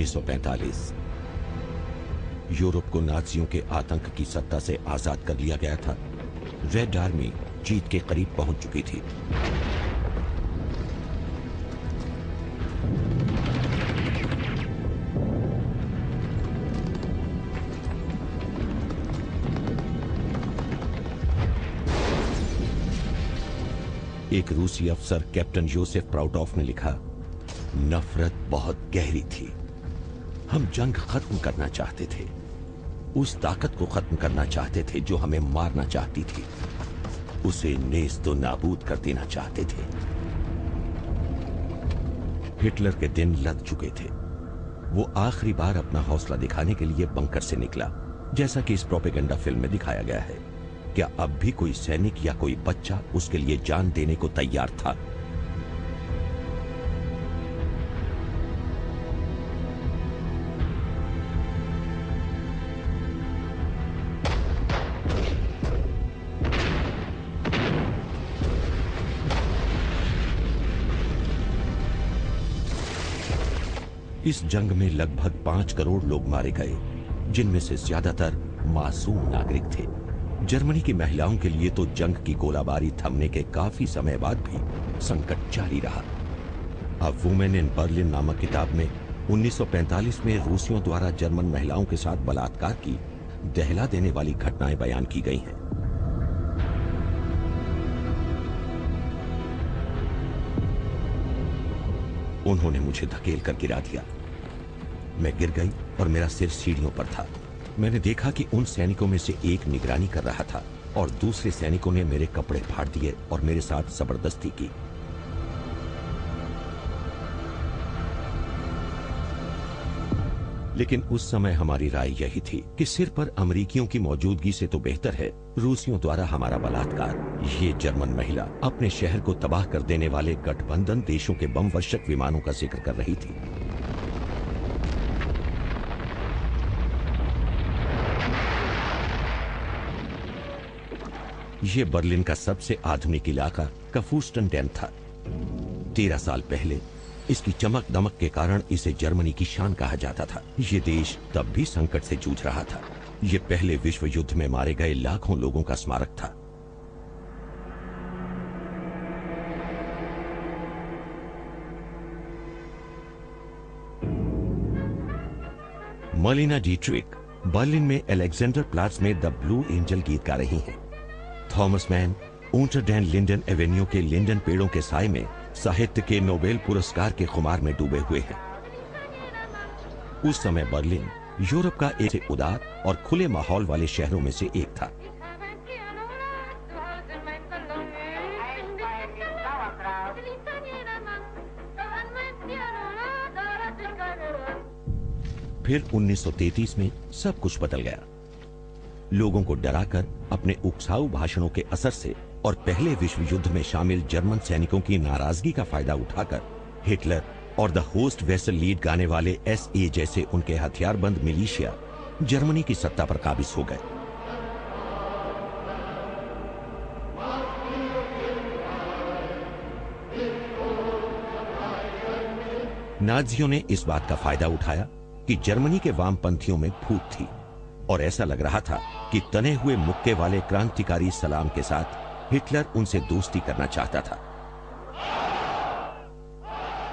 1945 Europe को नाजियों के आतंक की सत्ता से आजाद कर लिया गया था। रेड आर्मी जीत के करीब पहुंच चुकी थी। एक रूसी अफसर कैप्टन योसेफ प्राउटॉफ ने लिखा, नफरत बहुत गहरी थी। हम जंग खत्म करना चाहते थे, उस ताकत को खत्म करना चाहते थे जो हमें मारना चाहती थी, उसे नेस्त नाबूद कर देना चाहते थे। हिटलर के दिन लद चुके थे। वो आखिरी बार अपना हौसला दिखाने के लिए बंकर से निकला, जैसा कि इस प्रोपेगेंडा फिल्म में दिखाया गया है। क्या अब भी कोई सैनिक या कोई बच्चा उसके लिए जान देने को तैयार था? इस जंग में लगभग 5 करोड़ लोग मारे गए, जिनमें से ज्यादातर मासूम नागरिक थे। जर्मनी की महिलाओं के लिए तो जंग की गोलाबारी थमने के काफी समय बाद भी संकट जारी रहा। अ वुमेन इन बर्लिन नामक किताब में 1945 में रूसियों द्वारा जर्मन महिलाओं के साथ बलात्कार की दहला देने वाली घटनाएं बयान की गई हैं। उन्होंने मुझे धकेल कर गिरा दिया। मैं गिर गई और मेरा सिर सीढ़ियों पर था। मैंने देखा कि उन सैनिकों में से एक निगरानी कर रहा था और दूसरे सैनिकों ने मेरे कपड़े फाड़ दिए और मेरे साथ जबरदस्ती की। लेकिन उस समय हमारी राय यही थी कि सिर पर अमेरिकियों की मौजूदगी से तो बेहतर है रूसियों द्वारा हमारा बलात्कार। ये जर्मन महिला अपने शहर को तबाह कर देने वाले गठबंधन देशों के बम वर्षक विमानों का जिक्र कर रही थी। ये बर्लिन का सबसे आधुनिक इलाका कफूस्टनडेन था। 13 साल पहले इसकी चमक दमक के कारण इसे जर्मनी की शान कहा जाता था। ये देश तब भी संकट से जूझ रहा था। ये पहले विश्व युद्ध में मारे गए लाखों लोगों का स्मारक था। मर्लिना डीट्रिक बर्लिन में अलेक्जेंडर प्लाट्स में द ब्लू एंजल गीत गा रही हैं। Thomas Mann Unter den Linden avenue के लिंडन पेड़ों के साय में साहित्य के नोबेल पुरस्कार के खुमार में डूबे हुए हैं। उस समय बर्लिन यूरोप का एक उदार और खुले माहौल वाले शहरों में से एक था। फिर 1933 में सब कुछ बदल गया। लोगों को डराकर अपने उकसाऊ भाषणों के असर से और पहले विश्व युद्ध में शामिल जर्मन सैनिकों की नाराजगी का फायदा उठाकर हिटलर और द होस्ट वेसल लीड गाने वाले एसए जैसे उनके हथियारबंद मिलिशिया जर्मनी की सत्ता पर काबिज हो गए। नाजियों ने इस बात का फायदा उठाया कि जर्मनी के वामपंथियों में फूट थी और ऐसा लग रहा था कि तने हुए मुक्के वाले क्रांतिकारी सलाम के साथ हिटलर उनसे दोस्ती करना चाहता था।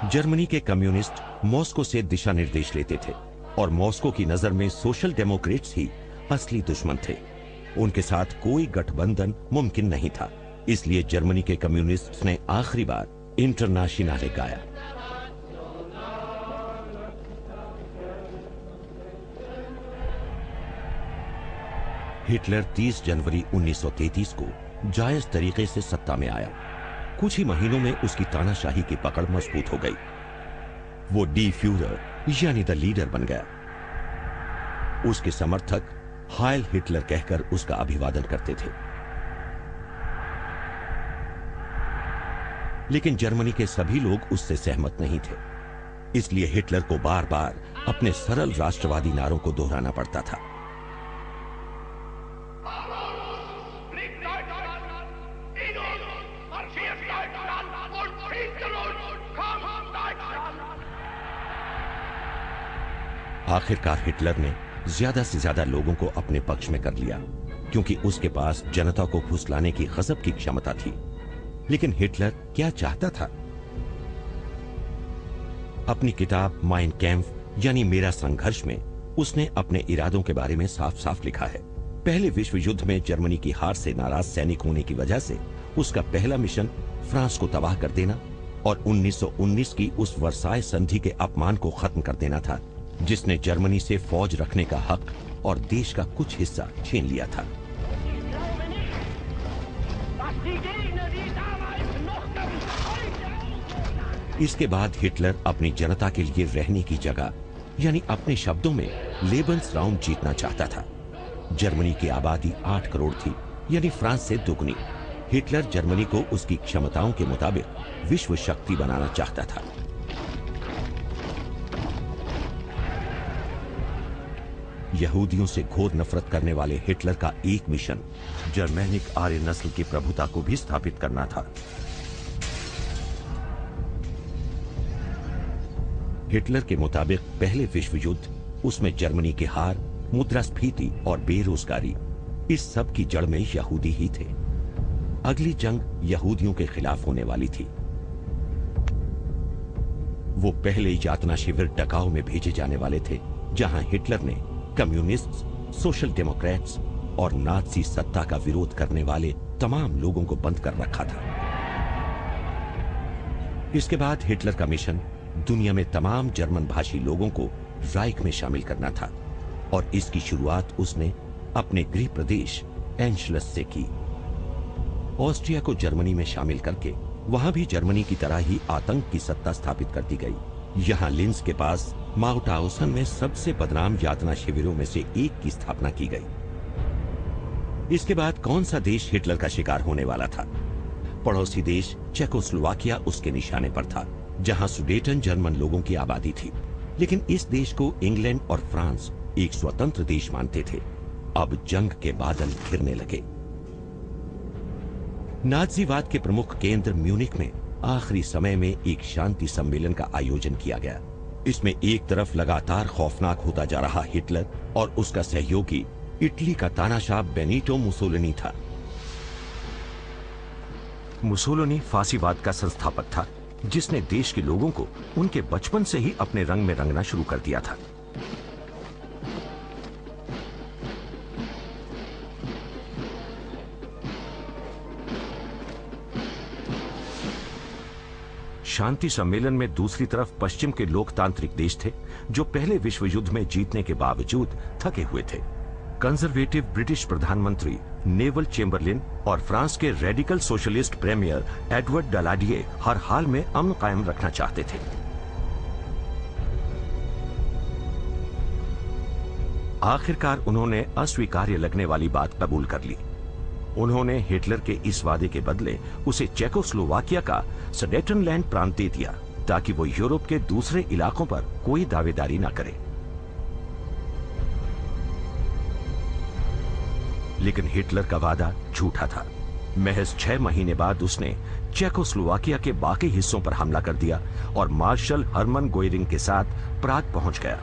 जर्मनी के कम्युनिस्ट मॉस्को से दिशा निर्देश लेते थे और मॉस्को की नजर में सोशल डेमोक्रेट्स ही असली दुश्मन थे। उनके साथ कोई गठबंधन मुमकिन नहीं था। इसलिए जर्मनी के कम्युनिस्ट ने आखिरी बार इंटरनेशनल गाया। हिटलर 30 जनवरी 1933 को जायज तरीके से सत्ता में आया। कुछ ही महीनों में उसकी तानाशाही की पकड़ मजबूत हो गई। वो डी फ्यूरर यानी द लीडर बन गया। उसके समर्थक हायल हिटलर कहकर उसका अभिवादन करते थे। लेकिन जर्मनी के सभी लोग उससे सहमत नहीं थे। इसलिए हिटलर को बार बार अपने सरल राष्ट्रवादी नारों को दोहराना पड़ता था। आखिरकार हिटलर ने ज्यादा से ज्यादा लोगों को अपने पक्ष में कर लिया, क्योंकि उसके पास जनता को फुसलाने की गजब की क्षमता थी। लेकिन हिटलर क्या चाहता था? अपनी किताब माइन कैम्फ यानी मेरा संघर्ष में उसने अपने इरादों के बारे में साफ साफ लिखा है। पहले विश्व युद्ध में जर्मनी की हार से नाराज सैनिक होने की वजह से उसका पहला मिशन फ्रांस को तबाह कर देना और 1919 की उस वर्साय संधि के अपमान को खत्म कर देना था, जिसने जर्मनी से फौज रखने का हक और देश का कुछ हिस्सा छीन लिया था। इसके बाद हिटलर अपनी जनता के लिए रहने की जगह यानी अपने शब्दों में लेबन्सराउम जीतना चाहता था। जर्मनी की आबादी 8 करोड़ थी, यानी फ्रांस से दुगनी। हिटलर जर्मनी को उसकी क्षमताओं के मुताबिक विश्व शक्ति बनाना चाहता था। यहूदियों से घोर नफरत करने वाले हिटलर का एक मिशन जर्मैनिक आर्य नस्ल की प्रभुता को भी स्थापित करना था। हिटलर के मुताबिक पहले विश्व युद्ध, उसमें जर्मनी की हार, मुद्रास्फीति और बेरोजगारी, इस सब की जड़ में यहूदी ही थे। अगली जंग यहूदियों के खिलाफ होने वाली थी। वो पहले यातना शिविर डकाऊ में भेजे जाने वाले थे, जहां हिटलर ने कम्युनिस्ट, सोशल डेमोक्रेट्स और नाजी सत्ता का विरोध करने वाले तमाम लोगों को बंद कर रखा था। इसके बाद हिटलर का मिशन दुनिया में तमाम जर्मन भाषी लोगों को राइख में शामिल करना था, और इसकी शुरुआत उसने अपने गृह प्रदेश एंशलस से की। ऑस्ट्रिया को जर्मनी में शामिल करके वहां भी जर्मनी की तरह ही आतंक की सत्ता स्थापित कर दी गई। यहां लिंस के पास माउटाउसन में सबसे बदनाम यातना शिविरों में से एक की स्थापना की गई। इसके बाद कौन सा देश हिटलर का शिकार होने वाला था? पड़ोसी देश चेकोस्लोवाकिया उसके निशाने पर था, जहां सुडेटन जर्मन लोगों की आबादी थी। लेकिन इस देश को इंग्लैंड और फ्रांस एक स्वतंत्र देश मानते थे। अब जंग के बादल घिरने लगे। नाजीवाद के प्रमुख केंद्र म्यूनिख में आखिरी समय में एक शांति सम्मेलन का आयोजन किया गया। इसमें एक तरफ लगातार खौफनाक होता जा रहा हिटलर और उसका सहयोगी इटली का तानाशाह बेनिटो मुसोलिनी था। मुसोलिनी फासीवाद का संस्थापक था, जिसने देश के लोगों को उनके बचपन से ही अपने रंग में रंगना शुरू कर दिया था। शांति सम्मेलन में दूसरी तरफ पश्चिम के लोकतांत्रिक देश थे, जो पहले विश्व युद्ध में जीतने के बावजूद थके हुए थे। कंजर्वेटिव ब्रिटिश प्रधानमंत्री नेवल चेम्बरलिन और फ्रांस के रेडिकल सोशलिस्ट प्रीमियर एडवर्ड डलाडिये हर हाल में अमन कायम रखना चाहते थे। आखिरकार उन्होंने अस्वीकार्य लगने वाली बात कबूल कर ली। उन्होंने हिटलर के इस वादे के बदले उसे चेकोस्लोवाकिया का सडेटनलैंड प्रांत दे दिया, ताकि वो यूरोप के दूसरे इलाकों पर कोई दावेदारी न करे। लेकिन हिटलर का वादा झूठा था। महज 6 महीने बाद उसने चेकोस्लोवाकिया के बाकी हिस्सों पर हमला कर दिया और मार्शल हरमन गोयरिंग के साथ प्राग पहुंच गया।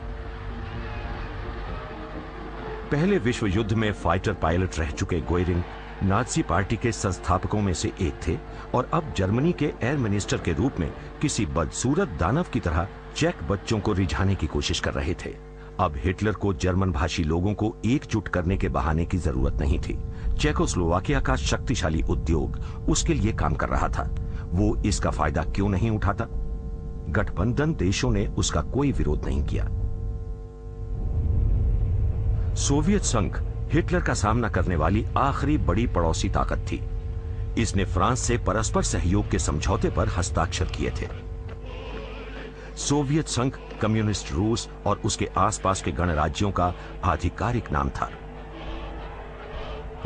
पहले विश्व युद्ध में फाइटर पायलट रह चुके गोयरिंग नाजी पार्टी के संस्थापकों में से एक थे और अब जर्मनी के एयर मिनिस्टर के रूप में किसी बदसूरत दानव की तरह चेक बच्चों को रिझाने की कोशिश कर रहे थे। अब हिटलर को जर्मन भाषी लोगों को एकजुट करने के बहाने की जरूरत नहीं थी। चेकोस्लोवाकिया का शक्तिशाली उद्योग उसके लिए काम कर रहा था। वो इसका फायदा क्यों नहीं उठाता? गठबंधन देशों ने उसका कोई विरोध नहीं किया। सोवियत संघ हिटलर का सामना करने वाली आखिरी बड़ी पड़ोसी ताकत थी। इसने फ्रांस से परस्पर सहयोग के समझौते पर हस्ताक्षर किए थे। सोवियत संघ कम्युनिस्ट रूस और उसके आसपास के गणराज्यों का आधिकारिक नाम था।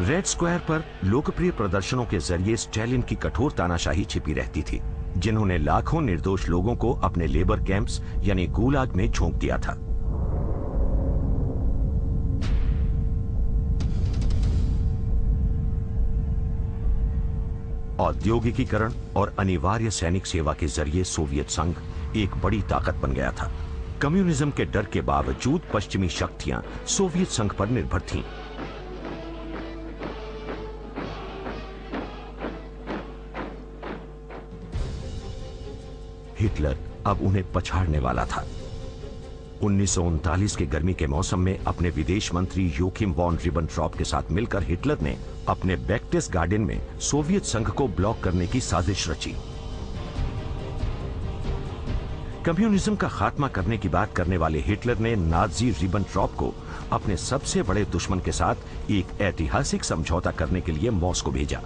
रेड स्क्वायर पर लोकप्रिय प्रदर्शनों के जरिए स्टालिन की कठोर तानाशाही छिपी रहती थी, जिन्होंने लाखों निर्दोष लोगों को अपने लेबर कैंप्स यानी गुलाग में झोंक दिया था। औद्योगिकीकरण और अनिवार्य सैनिक सेवा के जरिए सोवियत संघ एक बड़ी ताकत बन गया था। कम्युनिज्म के डर के बावजूद पश्चिमी शक्तियां सोवियत संघ पर निर्भर थीं। हिटलर अब उन्हें पछाड़ने वाला था। 1939 के गर्मी के मौसम में अपने विदेश मंत्री योकिम वॉन रिबेनट्रॉप के साथ मिलकर हिटलर ने अपने बेक्टेसगाडेन में सोवियत संघ को ब्लॉक करने की साजिश रची। कम्युनिज्म का खात्मा करने की बात करने वाले हिटलर ने नाजी रिबेनट्रॉप को अपने सबसे बड़े दुश्मन के साथ एक ऐतिहासिक समझौता करने के लिए मॉस्को भेजा।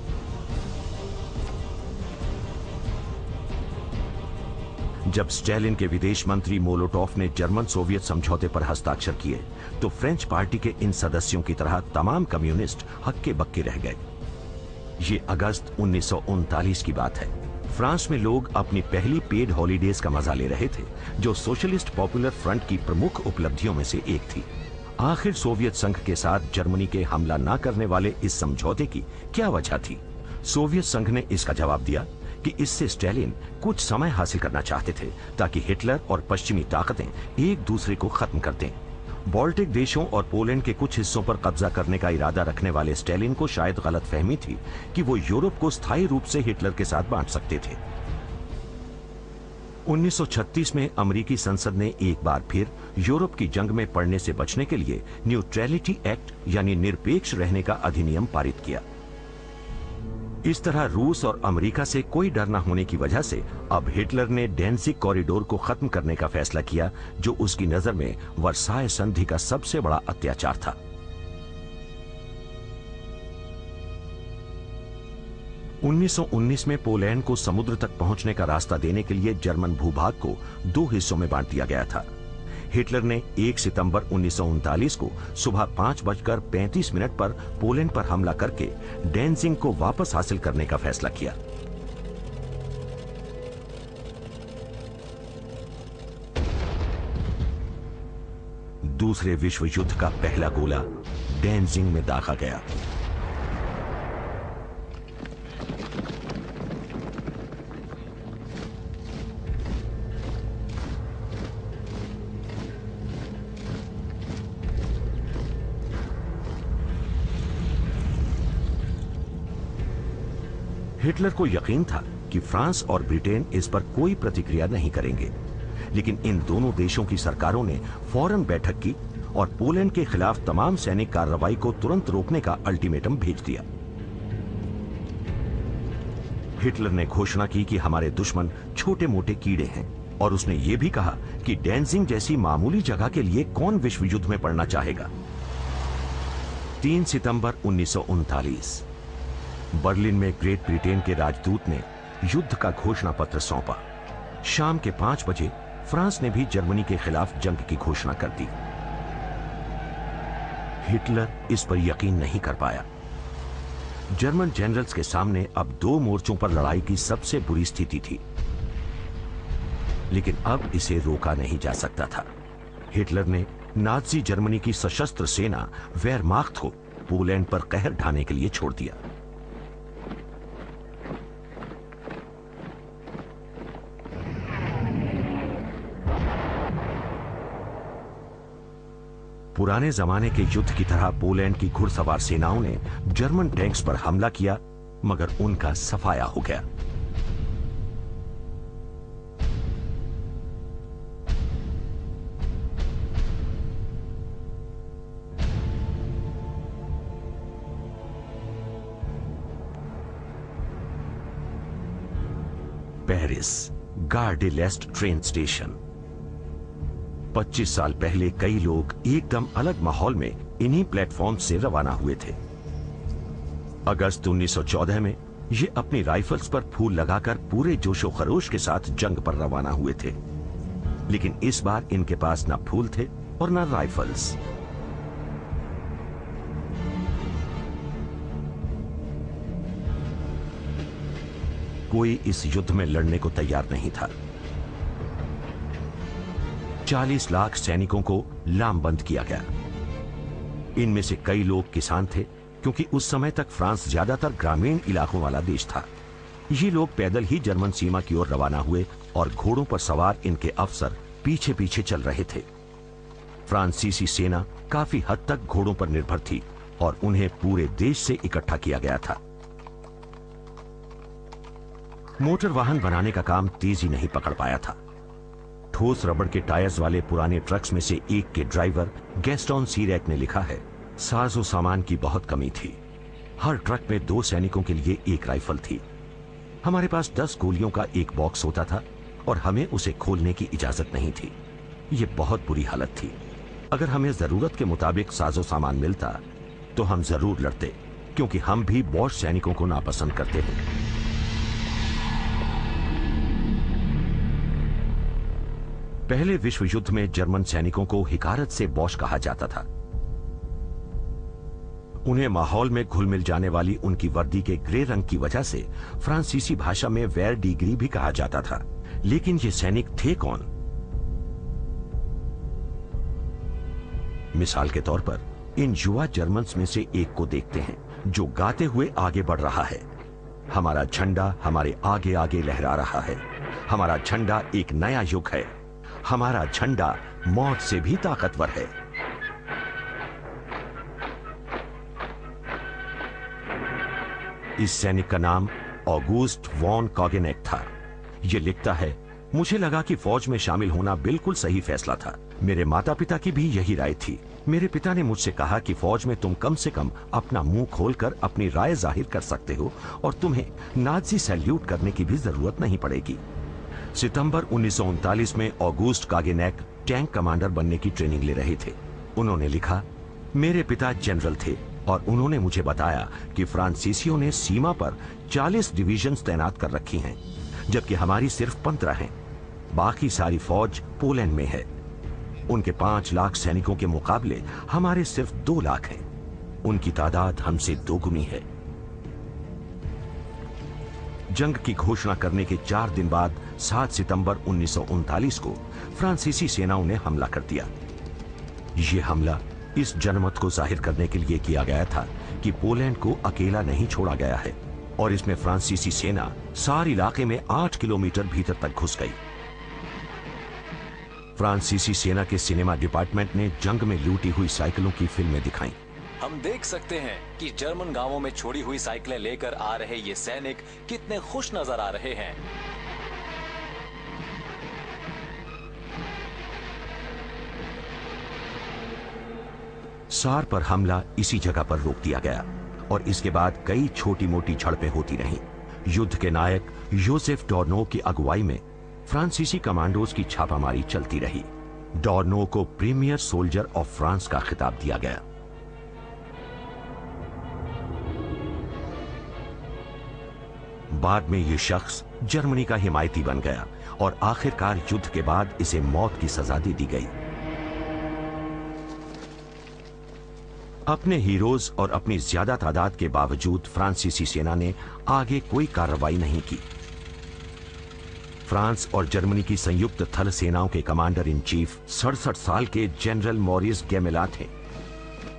जब स्टालिन के विदेश मंत्री मोलोटोव ने जर्मन सोवियत समझौते पर हस्ताक्षर किए तो फ्रेंच पार्टी के इन सदस्यों की तरह तमाम कम्युनिस्ट हक्के बक्के रह गए। ये अगस्त 1939 की बात है। फ्रांस में लोग अपनी पहली पेड हॉलीडेज का मजा ले रहे थे, जो सोशलिस्ट पॉपुलर फ्रंट की प्रमुख उपलब्धियों में से एक थी। आखिर सोवियत संघ के साथ जर्मनी के हमला न करने वाले इस समझौते की क्या वजह थी? सोवियत संघ ने इसका जवाब दिया कि इससे स्टालिन कुछ समय हासिल करना चाहते थे ताकि हिटलर और पश्चिमी ताकतें एक दूसरे को खत्म कर दें। बाल्टिक देशों और पोलैंड के कुछ हिस्सों पर कब्जा करने का इरादा रखने वाले स्टालिन को शायद गलतफहमी थी कि वो यूरोप को स्थायी रूप से हिटलर के साथ बांट सकते थे। 1936 में अमेरिकी संसद ने एक बार फिर यूरोप की जंग में पड़ने से बचने के लिए न्यूट्रैलिटी एक्ट यानी निरपेक्ष रहने का अधिनियम पारित किया। इस तरह रूस और अमेरिका से कोई डर न होने की वजह से अब हिटलर ने डेंजिग कॉरिडोर को खत्म करने का फैसला किया, जो उसकी नजर में वर्साय संधि का सबसे बड़ा अत्याचार था। (1919) में पोलैंड को समुद्र तक पहुंचने का रास्ता देने के लिए जर्मन भूभाग को दो हिस्सों में बांट दिया गया था। हिटलर ने 1 सितंबर 1939 को सुबह 5:35 पर पोलैंड पर हमला करके डेंजिग को वापस हासिल करने का फैसला किया। दूसरे विश्व युद्ध का पहला गोला डेंजिग में दागा गया। हिटलर को यकीन था कि फ्रांस और ब्रिटेन इस पर कोई प्रतिक्रिया नहीं करेंगे, लेकिन इन दोनों देशों की सरकारों ने फौरन बैठक की और पोलैंड के खिलाफ तमाम सैनिक कार्रवाई को तुरंत रोकने का अल्टीमेटम भेज दिया। हिटलर ने घोषणा की कि हमारे दुश्मन छोटे मोटे कीड़े हैं और उसने यह भी कहा कि डेंजिग जैसी मामूली जगह के लिए कौन विश्व युद्ध में पड़ना चाहेगा। 3 सितंबर 1939 बर्लिन में ग्रेट ब्रिटेन के राजदूत ने युद्ध का घोषणा पत्र सौंपा। शाम के 5 बजे फ्रांस ने भी जर्मनी के खिलाफ जंग की घोषणा कर दी। हिटलर इस पर यकीन नहीं कर पाया। जर्मन जनरल्स के सामने अब 2 मोर्चों पर लड़ाई की सबसे बुरी स्थिति थी, लेकिन अब इसे रोका नहीं जा सकता था। हिटलर ने नाजी जर्मनी की सशस्त्र सेना वेयरमाख्त को पोलैंड पर कहर ढाने के लिए छोड़ दिया। पुराने जमाने के युद्ध की तरह पोलैंड की घुड़सवार सेनाओं ने जर्मन टैंक्स पर हमला किया, मगर उनका सफाया हो गया। पेरिस गार डे लेस्ट ट्रेन स्टेशन। 25 साल पहले कई लोग एकदम अलग माहौल में इन्हीं प्लेटफॉर्म से रवाना हुए थे। अगस्त 1914 में ये अपनी राइफल्स पर फूल लगाकर पूरे जोशो खरोश के साथ जंग पर रवाना हुए थे, लेकिन इस बार इनके पास न फूल थे और न राइफल्स। कोई इस युद्ध में लड़ने को तैयार नहीं था। 40 लाख सैनिकों को लामबंद किया गया। इनमें से कई लोग किसान थे, क्योंकि उस समय तक फ्रांस ज्यादातर ग्रामीण इलाकों वाला देश था। ये लोग पैदल ही जर्मन सीमा की ओर रवाना हुए और घोड़ों पर सवार इनके अफसर पीछे पीछे चल रहे थे। फ्रांसीसी सेना काफी हद तक घोड़ों पर निर्भर थी और उन्हें पूरे देश से इकट्ठा किया गया था। मोटर वाहन बनाने का काम तेजी नहीं पकड़ पाया था। ठोस रबड़ के टायर्स वाले पुराने ट्रक्स में से एक के ड्राइवर गैस्टोन सीरैक ने लिखा है, साजो सामान की बहुत कमी थी। हर ट्रक में 2 सैनिकों के लिए एक राइफल थी। हमारे पास 10 गोलियों का एक बॉक्स होता था और हमें उसे खोलने की इजाजत नहीं थी। यह बहुत बुरी हालत थी। अगर हमें जरूरत के मुताबिक साजो सामान मिलता तो हम जरूर लड़ते, क्योंकि हम भी बॉश सैनिकों को नापसंद करते हैं। पहले विश्व युद्ध में जर्मन सैनिकों को हिकारत से बॉश कहा जाता था। उन्हें माहौल में घुल मिल जाने वाली उनकी वर्दी के ग्रे रंग की वजह से फ्रांसीसी भाषा में वेर डिग्री भी कहा जाता था। लेकिन ये सैनिक थे कौन? मिसाल के तौर पर इन युवा जर्मन्स में से एक को देखते हैं जो गाते हुए आगे बढ़ रहा है, हमारा झंडा हमारे आगे आगे लहरा रहा है, हमारा झंडा एक नया युग है, हमारा झंडा मौत से भी ताकतवर है। इस सैनिक का नाम ऑगुस्ट वॉन कॉगेनेक था। यह लिखता है, मुझे लगा कि फौज में शामिल होना बिल्कुल सही फैसला था। मेरे माता पिता की भी यही राय थी। मेरे पिता ने मुझसे कहा कि फौज में तुम कम से कम अपना मुंह खोलकर अपनी राय जाहिर कर सकते हो और तुम्हें नाजी सैल्यूट करने की भी जरूरत नहीं पड़ेगी। सितंबर 1939 में ऑगुस्ट कागेनेक टैंक कमांडर बनने की ट्रेनिंग ले रहे थे। उन्होंने लिखा, मेरे पिता जनरल थे और उन्होंने मुझे बताया कि फ्रांसीसियों ने सीमा पर 40 डिवीजन्स तैनात कर रखी हैं, जबकि हमारी सिर्फ 15 हैं। बाकी सारी फौज पोलैंड में है। उनके 5 लाख सैनिकों के मुकाबले हमारे सिर्फ 2 लाख हैं। उनकी तादाद हमसे दोगुनी है। जंग की घोषणा करने के 4 दिन बाद 7 सितंबर 1939 को फ्रांसीसी सेनाओं ने हमला कर दिया। यह हमला इस जनमत को जाहिर करने के लिए किया गया था कि पोलैंड को अकेला नहीं छोड़ा गया है, और इसमें फ्रांसीसी सेना सार इलाके में 8 किलोमीटर भीतर तक घुस गई। फ्रांसीसी सेना के सिनेमा डिपार्टमेंट ने जंग में लूटी हुई साइकिलों की फिल्में दिखाई। हम देख सकते हैं कि जर्मन गांवों में छोड़ी हुई साइकिलें लेकर आ रहे ये सैनिक कितने खुश नजर आ रहे हैं। सार पर हमला इसी जगह पर रोक दिया गया और इसके बाद कई छोटी मोटी झड़पें होती रहीं। युद्ध के नायक योसेफ डॉर्नो की अगुवाई में फ्रांसीसी कमांडोज की छापामारी चलती रही। डॉर्नो को प्रीमियर सोल्जर ऑफ फ्रांस का खिताब दिया गया। बाद में यह शख्स जर्मनी का हिमायती बन गया और आखिरकार युद्ध के बाद इसे मौत की सजा दे दी गई। अपने हीरोज और अपनी ज्यादा तादाद के बावजूद फ्रांसीसी सेना ने आगे कोई कार्रवाई नहीं की। फ्रांस और जर्मनी की संयुक्त थल सेनाओं के कमांडर इन चीफ 67 साल के जनरल मॉरिस गैमेला थे।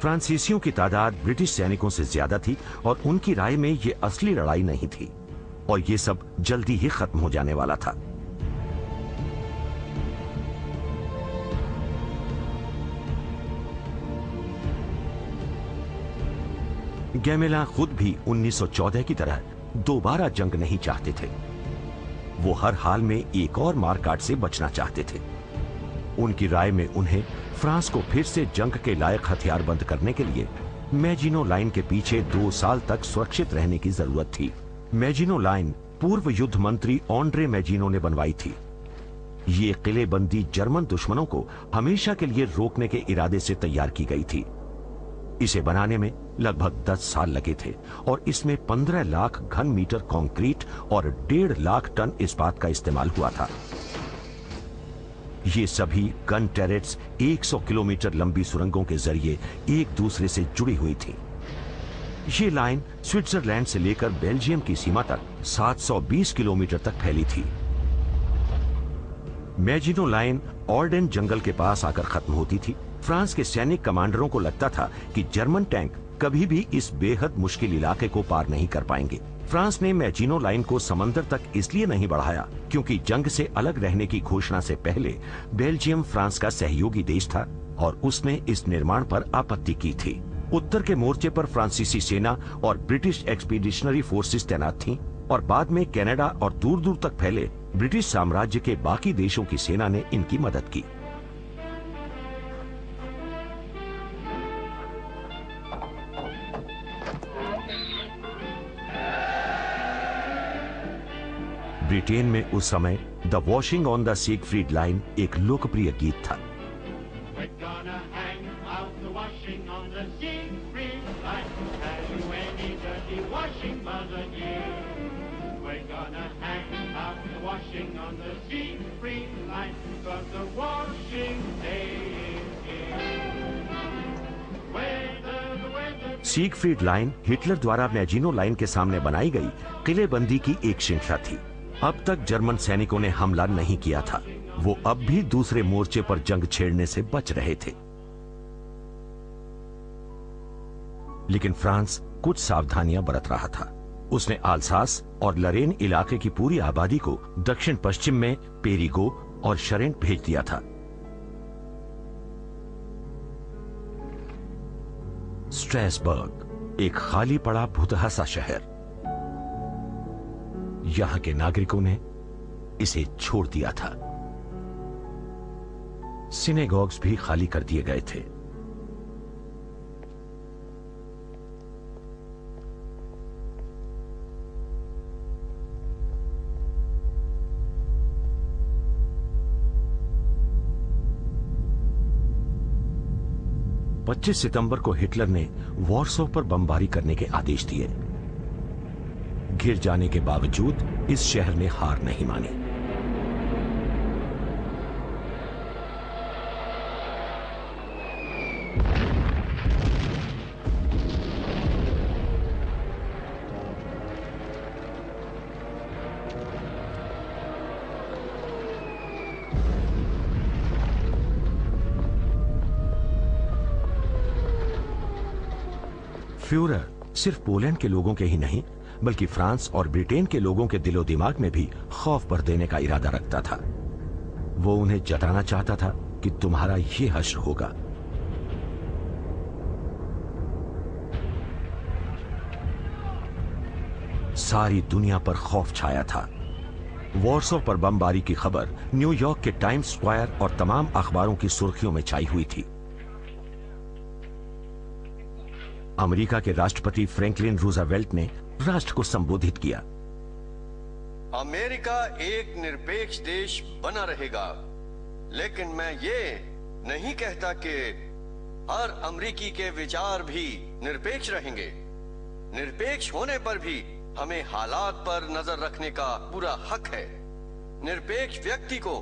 फ्रांसीसियों की तादाद ब्रिटिश सैनिकों से ज्यादा थी और उनकी राय में यह असली लड़ाई नहीं थी और यह सब जल्दी ही खत्म हो जाने वाला था। गैमेला खुद भी 1914 की तरह दोबारा जंग नहीं चाहते थे। वो हर हाल में एक और मारकाट से बचना चाहते थे। उनकी राय में उन्हें फ्रांस को फिर से जंग के लायक हथियारबंद करने के लिए मैजिनो लाइन के पीछे 2 साल तक सुरक्षित रहने की जरूरत थी। मैजिनो लाइन पूर्व युद्ध मंत्री ऑन्ड्रे मैजिनो ने बनवाई थी। ये किलेबंदी जर्मन दुश्मनों को हमेशा के लिए रोकने के इरादे से तैयार की गई थी। इसे बनाने में लगभग 10 साल लगे थे और इसमें 15 लाख घन मीटर कंक्रीट और 1.5 लाख टन इस्पात का इस्तेमाल हुआ था। ये सभी गन टैरेट्स 100 किलोमीटर लंबी सुरंगों के जरिए एक दूसरे से जुड़ी हुई थी। ये लाइन स्विट्जरलैंड से लेकर बेल्जियम की सीमा तक 720 किलोमीटर तक फैली थी। मैजिनो लाइन ऑर्डेन जंगल के पास आकर खत्म होती थी। फ्रांस के सैनिक कमांडरों को लगता था कि जर्मन टैंक कभी भी इस बेहद मुश्किल इलाके को पार नहीं कर पाएंगे। फ्रांस ने मैजिनो लाइन को समंदर तक इसलिए नहीं बढ़ाया क्योंकि जंग से अलग रहने की घोषणा से पहले बेल्जियम फ्रांस का सहयोगी देश था और उसने इस निर्माण पर आपत्ति की थी। उत्तर के मोर्चे पर फ्रांसीसी सेना और ब्रिटिश एक्सपीडिशनरी फोर्सेस तैनात थीं और बाद में कनाडा और दूर दूर तक फैले ब्रिटिश साम्राज्य के बाकी देशों की सेना ने इनकी मदद की। ब्रिटेन में उस समय the washing on the Siegfried line एक लोकप्रिय गीत था। सिगफ्रीड लाइन हिटलर द्वारा मैजिनो लाइन के सामने बनाई गई किलेबंदी की एक श्रृंखला थी। अब तक जर्मन सैनिकों ने हमला नहीं किया था। वो अब भी दूसरे मोर्चे पर जंग छेड़ने से बच रहे थे। लेकिन फ्रांस कुछ सावधानियां बरत रहा था। उसने आल्सास और लरेन इलाके की पूरी आबादी को दक्षिण पश्चिम में पेरिगो और शरेंट भेज दिया था। स्ट्रैसबर्ग एक खाली पड़ा भुतहा सा शहर, यहां के नागरिकों ने इसे छोड़ दिया था। सिनेगॉग्स भी खाली कर दिए गए थे। पच्चीस सितंबर को हिटलर ने वॉर्सो पर बमबारी करने के आदेश दिए। घिर जाने के बावजूद इस शहर ने हार नहीं मानी। फ्यूरर सिर्फ पोलैंड के लोगों के ही नहीं बल्कि फ्रांस और ब्रिटेन के लोगों के दिलो दिमाग में भी खौफ भर देने का इरादा रखता था। वो उन्हें जताना चाहता था कि तुम्हारा ये हश्र होगा। सारी दुनिया पर खौफ छाया था। वॉर्सो पर बमबारी की खबर न्यूयॉर्क के टाइम्स स्क्वायर और तमाम अखबारों की सुर्खियों में छाई हुई थी। अमेरिका के राष्ट्रपति फ्रैंकलिन रूजवेल्ट ने राष्ट्र को संबोधित किया। अमेरिका एक निरपेक्ष देश बना रहेगा, लेकिन मैं ये नहीं कहता कि हर अमेरिकी के विचार भी निरपेक्ष रहेंगे। निरपेक्ष होने पर भी हमें हालात पर नजर रखने का पूरा हक है। निरपेक्ष व्यक्ति को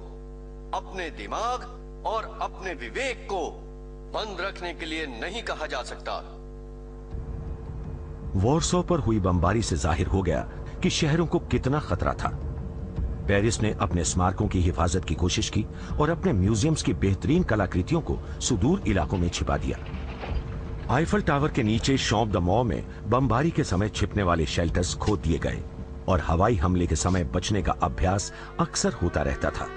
अपने दिमाग और अपने विवेक को बंद रखने के लिए नहीं कहा जा सकता। वॉर्सो पर हुई बमबारी से जाहिर हो गया कि शहरों को कितना खतरा था। पेरिस ने अपने स्मारकों की हिफाजत की कोशिश की और अपने म्यूजियम्स की बेहतरीन कलाकृतियों को सुदूर इलाकों में छिपा दिया। आईफल टावर के नीचे शॉप द मॉ में बमबारी के समय छिपने वाले शेल्टर्स खोद दिए गए और हवाई हमले के समय बचने का अभ्यास अक्सर होता रहता था।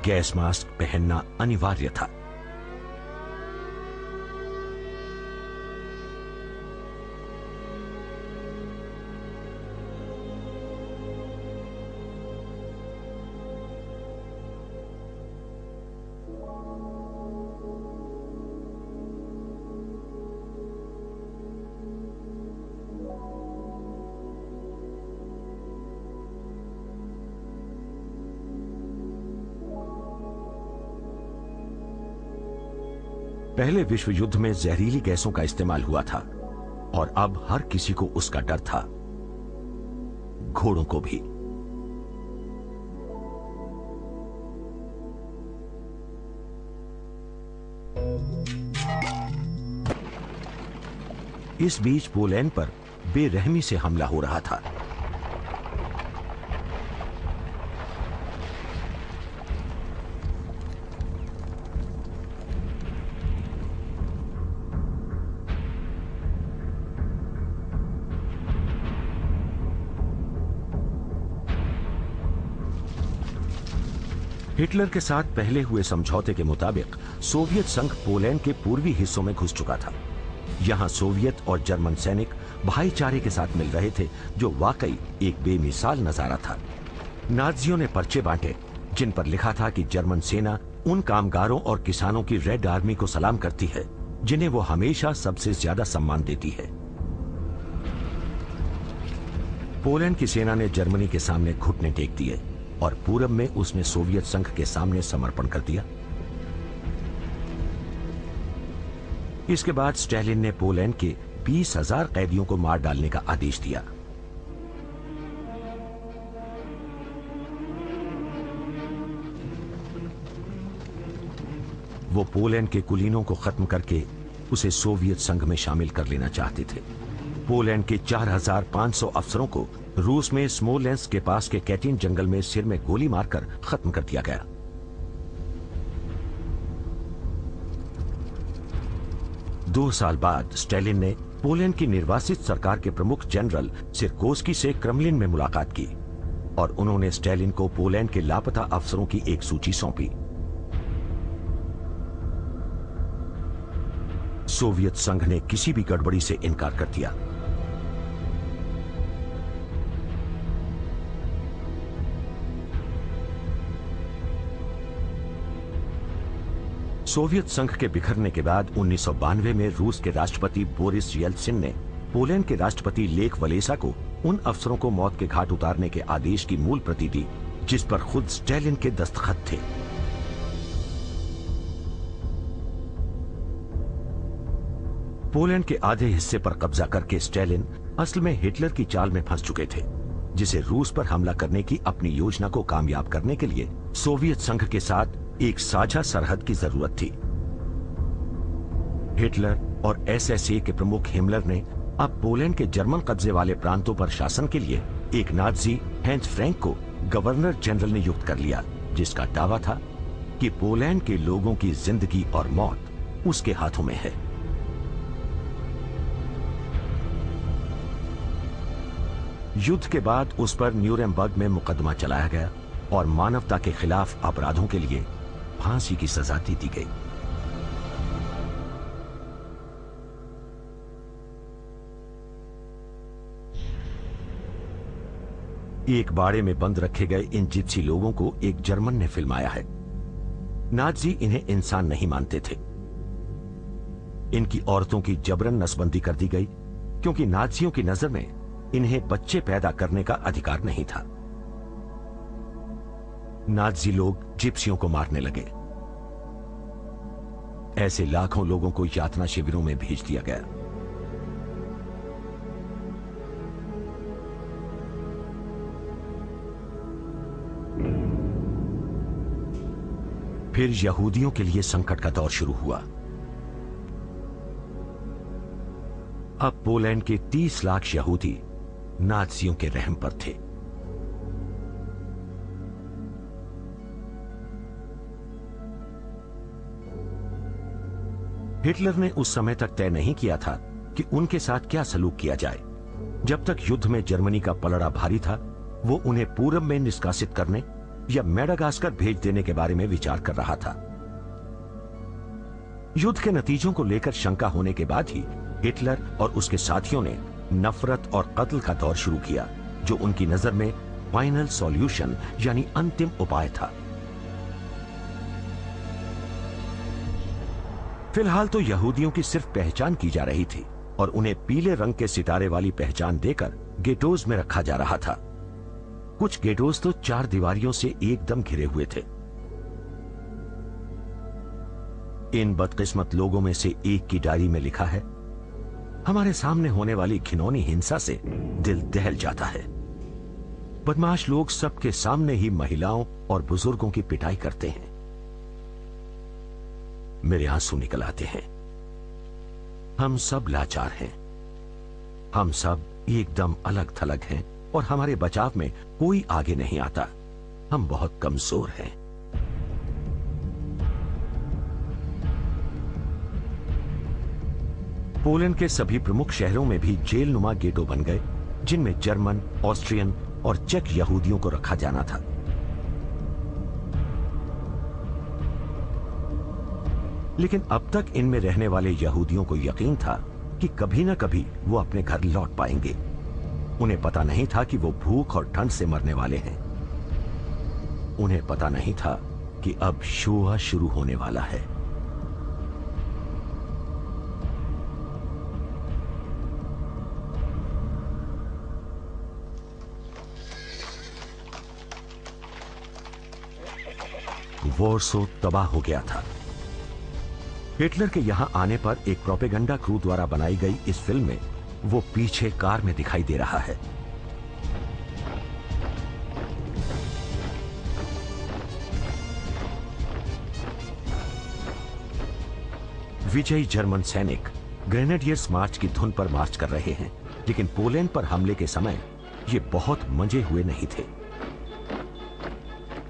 गैस मास्क पहनना अनिवार्य था। पहले विश्व युद्ध में जहरीली गैसों का इस्तेमाल हुआ था और अब हर किसी को उसका डर था, घोड़ों को भी। इस बीच पोलैंड पर बेरहमी से हमला हो रहा था। हिटलर के साथ पहले हुए समझौते के मुताबिक सोवियत संघ पोलैंड के पूर्वी हिस्सों में घुस चुका था। यहां सोवियत और जर्मन सैनिक भाईचारे के साथ मिल रहे थे, जो वाकई एक बेमिसाल नजारा था। नाजियों ने पर्चे बांटे जिन पर लिखा था कि जर्मन सेना उन कामगारों और किसानों की रेड आर्मी को सलाम करती है जिन्हें वो हमेशा सबसे ज्यादा सम्मान देती है। पोलैंड की सेना ने जर्मनी के सामने घुटने टेक दिए और पूरब में उसने सोवियत संघ के सामने समर्पण कर दिया। इसके बाद स्टालिन ने पोलैंड के 20,000 कैदियों को मार डालने का आदेश दिया। वो पोलैंड के कुलीनों को खत्म करके उसे सोवियत संघ में शामिल कर लेना चाहते थे। पोलैंड के 4,500 अफसरों को रूस में स्मोलेंस्क के पास के कैटिन जंगल में सिर में गोली मारकर खत्म कर दिया गया। दो साल बाद स्टालिन ने पोलैंड की निर्वासित सरकार के प्रमुख जनरल सिरकोस्की से क्रेमलिन में मुलाकात की और उन्होंने स्टालिन को पोलैंड के लापता अफसरों की एक सूची सौंपी। सोवियत संघ ने किसी भी गड़बड़ी से इनकार कर दिया। सोवियत संघ के बिखरने के बाद 1992 में रूस के राष्ट्रपति बोरिस येल्त्सिन ने पोलैंड के राष्ट्रपति लेख वलेसा को उन अफसरों को मौत के घाट उतारने के आदेश की मूल प्रति दी जिस पर खुद स्टालिन के दस्तखत थे। पोलैंड के आधे हिस्से पर कब्जा करके स्टालिन असल में हिटलर की चाल में फंस चुके थे, जिसे रूस पर हमला करने की अपनी योजना को कामयाब करने के लिए सोवियत संघ के साथ एक साझा सरहद की जरूरत थी। हिटलर और एसएसए के प्रमुख हिमलर ने अब पोलैंड के जर्मन कब्जे वाले प्रांतों पर शासन के लिए एक नाजी हैंस फ्रैंक को गवर्नर जनरल नियुक्त कर लिया, जिसका दावा था कि पोलैंड के लोगों की जिंदगी और मौत उसके हाथों में है। युद्ध के बाद उस पर न्यूरेमबर्ग में मुकदमा चलाया गया और मानवता के खिलाफ अपराधों के लिए फांसी की सजा दे दी गई। एक बाड़े में बंद रखे गए इन जिप्सी लोगों को एक जर्मन ने फिल्माया है। नाजी इन्हें इंसान नहीं मानते थे। इनकी औरतों की जबरन नसबंदी कर दी गई क्योंकि नाजियों की नजर में इन्हें बच्चे पैदा करने का अधिकार नहीं था। नाजी लोग जिप्सियों को मारने लगे। ऐसे लाखों लोगों को यातना शिविरों में भेज दिया गया। फिर यहूदियों के लिए संकट का दौर शुरू हुआ। अब पोलैंड के 30 लाख यहूदी नाजियों के रहम पर थे। हिटलर ने उस समय तक तय नहीं किया था कि उनके साथ क्या सलूक किया जाए। जब तक युद्ध में जर्मनी का पलड़ा भारी था, वो उन्हें पूरब में निष्कासित करने या मेडागास्कर भेज देने के बारे में विचार कर रहा था। युद्ध के नतीजों को लेकर शंका होने के बाद ही हिटलर और उसके साथियों ने नफरत और कत्ल का दौर शुरू किया, जो उनकी नजर में फाइनल सॉल्यूशन यानी अंतिम उपाय था। फिलहाल तो यहूदियों की सिर्फ पहचान की जा रही थी और उन्हें पीले रंग के सितारे वाली पहचान देकर गेटोज में रखा जा रहा था। कुछ गेटोज तो 4 दीवारियों से एकदम घिरे हुए थे। इन बदकिस्मत लोगों में से एक की डायरी में लिखा है, हमारे सामने होने वाली घिनौनी हिंसा से दिल दहल जाता है। बदमाश लोग सबके सामने ही महिलाओं और बुजुर्गों की पिटाई करते हैं। मेरे आंसू निकल आते हैं। हम सब लाचार हैं। हम सब एकदम अलग थलग हैं और हमारे बचाव में कोई आगे नहीं आता। हम बहुत कमजोर हैं। पोलैंड के सभी प्रमुख शहरों में भी जेल नुमा गेटो बन गए, जिनमें जर्मन, ऑस्ट्रियन और चेक यहूदियों को रखा जाना था। लेकिन अब तक इनमें रहने वाले यहूदियों को यकीन था कि कभी न कभी वो अपने घर लौट पाएंगे। उन्हें पता नहीं था कि वो भूख और ठंड से मरने वाले हैं। उन्हें पता नहीं था कि अब शोआ शुरू होने वाला है। वॉरसो तबाह हो गया था। हिटलर के यहां आने पर एक प्रोपेगेंडा क्रू द्वारा बनाई गई इस फिल्म में वो पीछे कार में दिखाई दे रहा है। विजयी जर्मन सैनिक ग्रेनेडियर्स मार्च की धुन पर मार्च कर रहे हैं, लेकिन पोलैंड पर हमले के समय ये बहुत मंजे हुए नहीं थे।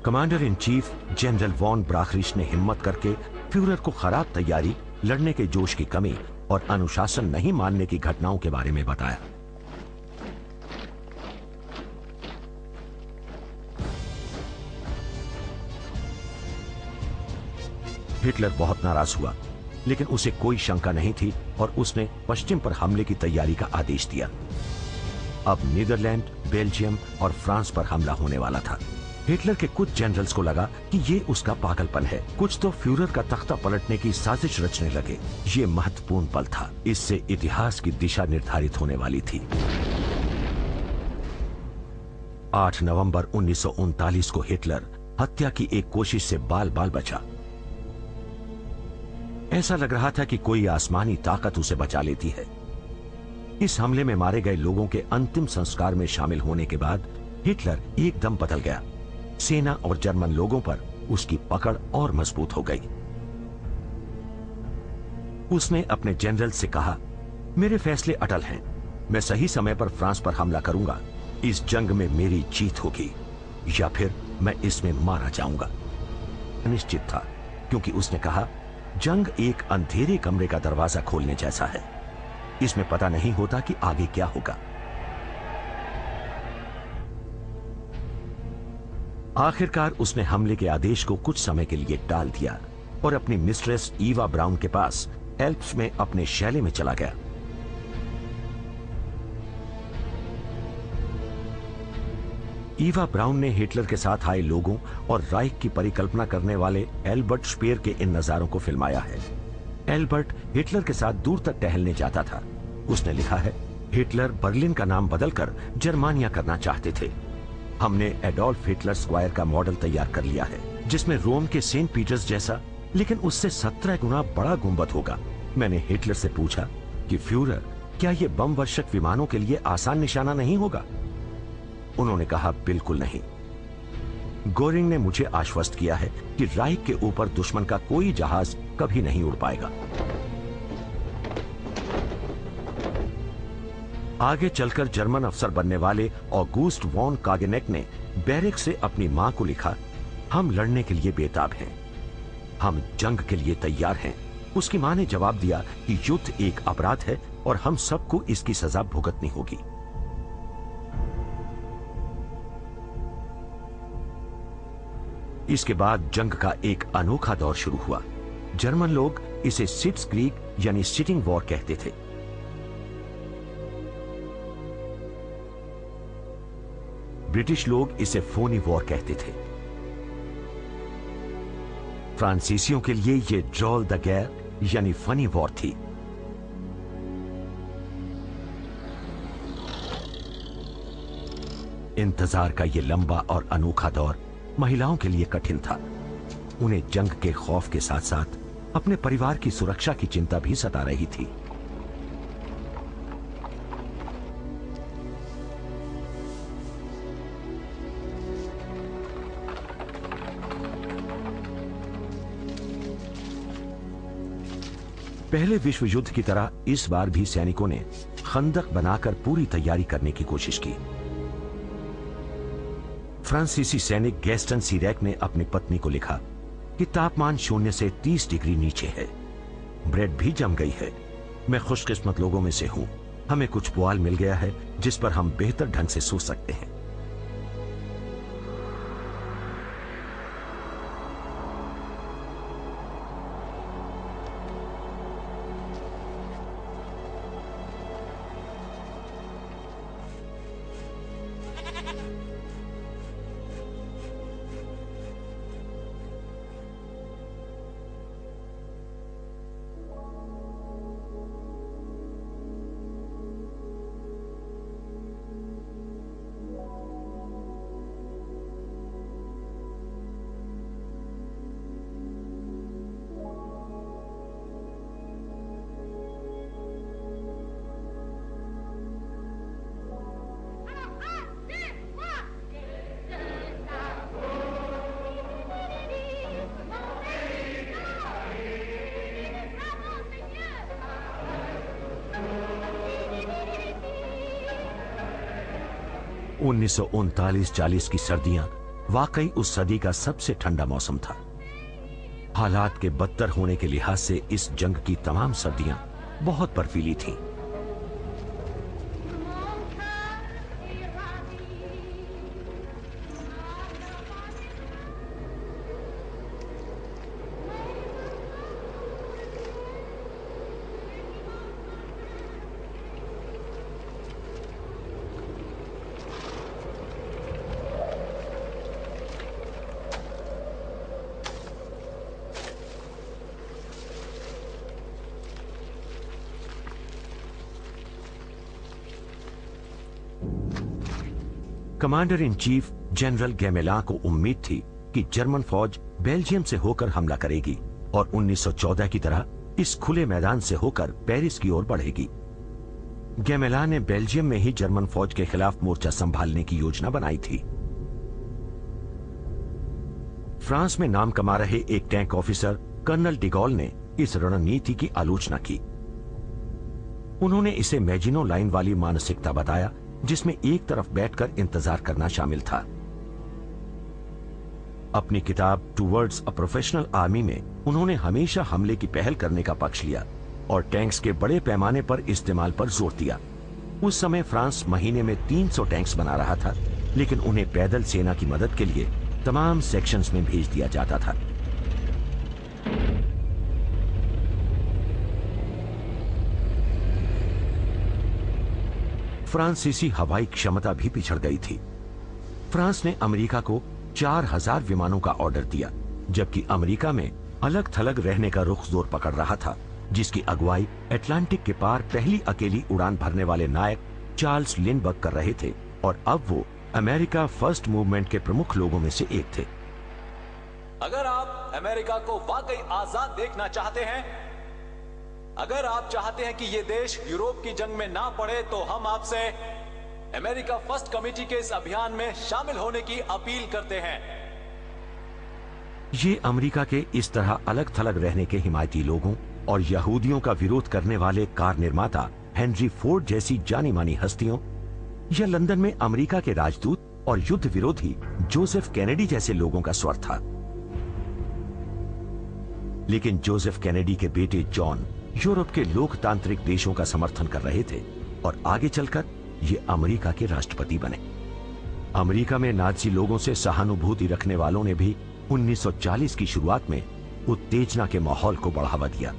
Commander in chief General von Brauchitsch ने हिम्मत करके फ्यूरर को खराब तैयारी, लड़ने के जोश की कमी और अनुशासन नहीं मानने की घटनाओं के बारे में बताया। हिटलर बहुत नाराज हुआ, लेकिन उसे कोई शंका नहीं थी और उसने पश्चिम पर हमले की तैयारी का आदेश दिया। अब नीदरलैंड, बेल्जियम और फ्रांस पर हमला होने वाला था। हिटलर के कुछ जनरल्स को लगा कि ये उसका पागलपन है। कुछ तो फ्यूरर का तख्ता पलटने की साजिश रचने लगे। ये महत्वपूर्ण पल था। इससे इतिहास की दिशा निर्धारित होने वाली थी। 8 नवंबर 1939 को हिटलर हत्या की एक कोशिश से बाल बाल बचा। ऐसा लग रहा था कि कोई आसमानी ताकत उसे बचा लेती है। इस हमले में मारे गए लोगों के अंतिम संस्कार में शामिल होने के बाद हिटलर एकदम बदल गया। सेना और जर्मन लोगों पर उसकी पकड़ और मजबूत हो गई। उसने अपने जनरल से कहा, मेरे फैसले अटल हैं। मैं सही समय पर फ्रांस पर हमला करूंगा। इस जंग में मेरी जीत होगी या फिर मैं इसमें मारा जाऊंगा। निश्चित था, क्योंकि उसने कहा, जंग एक अंधेरे कमरे का दरवाजा खोलने जैसा है। इसमें पता नहीं होता कि आगे क्या होगा। आखिरकार उसने हमले के आदेश को कुछ समय के लिए टाल दिया और अपनी मिस्ट्रेस ईवा ब्राउन के पास एल्प्स में अपने शैले में चला गया। ईवा ब्राउन ने हिटलर के साथ आए लोगों और राइख की परिकल्पना करने वाले एल्बर्ट स्पेयर के इन नजारों को फिल्माया है। एल्बर्ट हिटलर के साथ दूर तक टहलने जाता था। उसने लिखा है, हिटलर बर्लिन का नाम बदलकर जर्मानिया करना चाहते थे। हमने एडोल्फ हिटलर स्क्वायर का मॉडल तैयार कर लिया है, जिसमें रोम के सेंट पीटर्स जैसा, लेकिन उससे 17 गुना बड़ा गुंबद होगा। मैंने हिटलर से पूछा कि फ्यूरर, क्या यह बम वर्षक विमानों के लिए आसान निशाना नहीं होगा? उन्होंने कहा, बिल्कुल नहीं। गोरिंग ने मुझे आश्वस्त किया है कि राइख के ऊपर दुश्मन का कोई जहाज कभी नहीं उड़ पाएगा। आगे चलकर जर्मन अफसर बनने वाले ऑगुस्ट वॉन कागेनेक ने बैरेक से अपनी मां को लिखा, हम लड़ने के लिए बेताब हैं, हम जंग के लिए तैयार हैं। उसकी मां ने जवाब दिया कि युद्ध एक अपराध है और हम सबको इसकी सजा भुगतनी होगी। इसके बाद जंग का एक अनोखा दौर शुरू हुआ। जर्मन लोग इसे सिट्स क्रीक यानी सिटिंग वॉर कहते थे। ब्रिटिश लोग इसे फोनी वॉर कहते थे। फ्रांसीसियों के लिए यह ड्रॉल द गैर यानी फनी वॉर थी। इंतजार का यह लंबा और अनोखा दौर महिलाओं के लिए कठिन था। उन्हें जंग के खौफ के साथ साथ अपने परिवार की सुरक्षा की चिंता भी सता रही थी। पहले विश्व युद्ध की तरह इस बार भी सैनिकों ने खंदक बनाकर पूरी तैयारी करने की कोशिश की। फ्रांसीसी सैनिक गैस्टन सीरैक ने अपनी पत्नी को लिखा कि तापमान 0 से 30 डिग्री नीचे है। ब्रेड भी जम गई है। मैं खुशकिस्मत लोगों में से हूं। हमें कुछ पुआल मिल गया है जिस पर हम बेहतर ढंग से सो सकते हैं। 1939-40 की सर्दियां वाकई उस सदी का सबसे ठंडा मौसम था। हालात के बदतर होने के लिहाज से इस जंग की तमाम सर्दियां बहुत बर्फीली थीं। कमांडर इन चीफ जनरल गैमेलान को उम्मीद थी कि जर्मन फौज बेल्जियम से होकर हमला करेगी और 1914 की तरह इस खुले मैदान से होकर पेरिस की ओर बढ़ेगी। गैमेलान ने बेल्जियम में ही जर्मन फौज के खिलाफ मोर्चा संभालने की योजना बनाई थी। फ्रांस में नाम कमा रहे एक टैंक ऑफिसर कर्नल डिगॉल ने इस रणनीति की आलोचना की। उन्होंने इसे मैजिनो लाइन वाली मानसिकता बताया, जिसमें एक तरफ बैठकर इंतजार करना शामिल था। अपनी किताब टूवर्ड्स अ प्रोफेशनल आर्मी में उन्होंने हमेशा हमले की पहल करने का पक्ष लिया और टैंक्स के बड़े पैमाने पर इस्तेमाल पर जोर दिया। उस समय फ्रांस महीने में 300 टैंक्स बना रहा था, लेकिन उन्हें पैदल सेना की मदद के लिए तमाम सेक्शंस में भेज दिया जाता था। फ्रांसीसी हवाई क्षमता भी पिछड़ गई थी। फ्रांस ने अमेरिका को 4000 विमानों का ऑर्डर दिया, जबकि अमेरिका में अलग थलग रहने का रुख जोर पकड़ रहा था, जिसकी अगुवाई अटलांटिक के पार पहली अकेली उड़ान भरने वाले नायक चार्ल्स लिंडबर्ग कर रहे थे, और अब वो अमेरिका फर्स्ट मूवमेंट के प्रमुख लोगों में से एक थे। अगर आप अमेरिका को वाकई आजाद देखना चाहते हैं, अगर आप चाहते हैं कि ये देश यूरोप की जंग में ना पड़े, तो हम आपसे अमेरिका फर्स्ट कमेटी के इस अभियान में शामिल होने की अपील करते हैं। ये अमेरिका के इस तरह अलग थलग रहने के हिमायती लोगों और यहूदियों का विरोध करने वाले कार निर्माता हेनरी फोर्ड जैसी जानी मानी हस्तियों, या लंदन में अमेरिका के राजदूत और युद्ध विरोधी जोसेफ कैनेडी जैसे लोगों का स्वर था। लेकिन जोसेफ कैनेडी के बेटे जॉन यूरोप के लोकतांत्रिक देशों का समर्थन कर रहे थे और आगे चलकर ये अमेरिका के राष्ट्रपति बने। अमेरिका में नाज़ी लोगों से सहानुभूति रखने वालों ने भी 1940 की शुरुआत में उत्तेजना के माहौल को बढ़ावा दिया।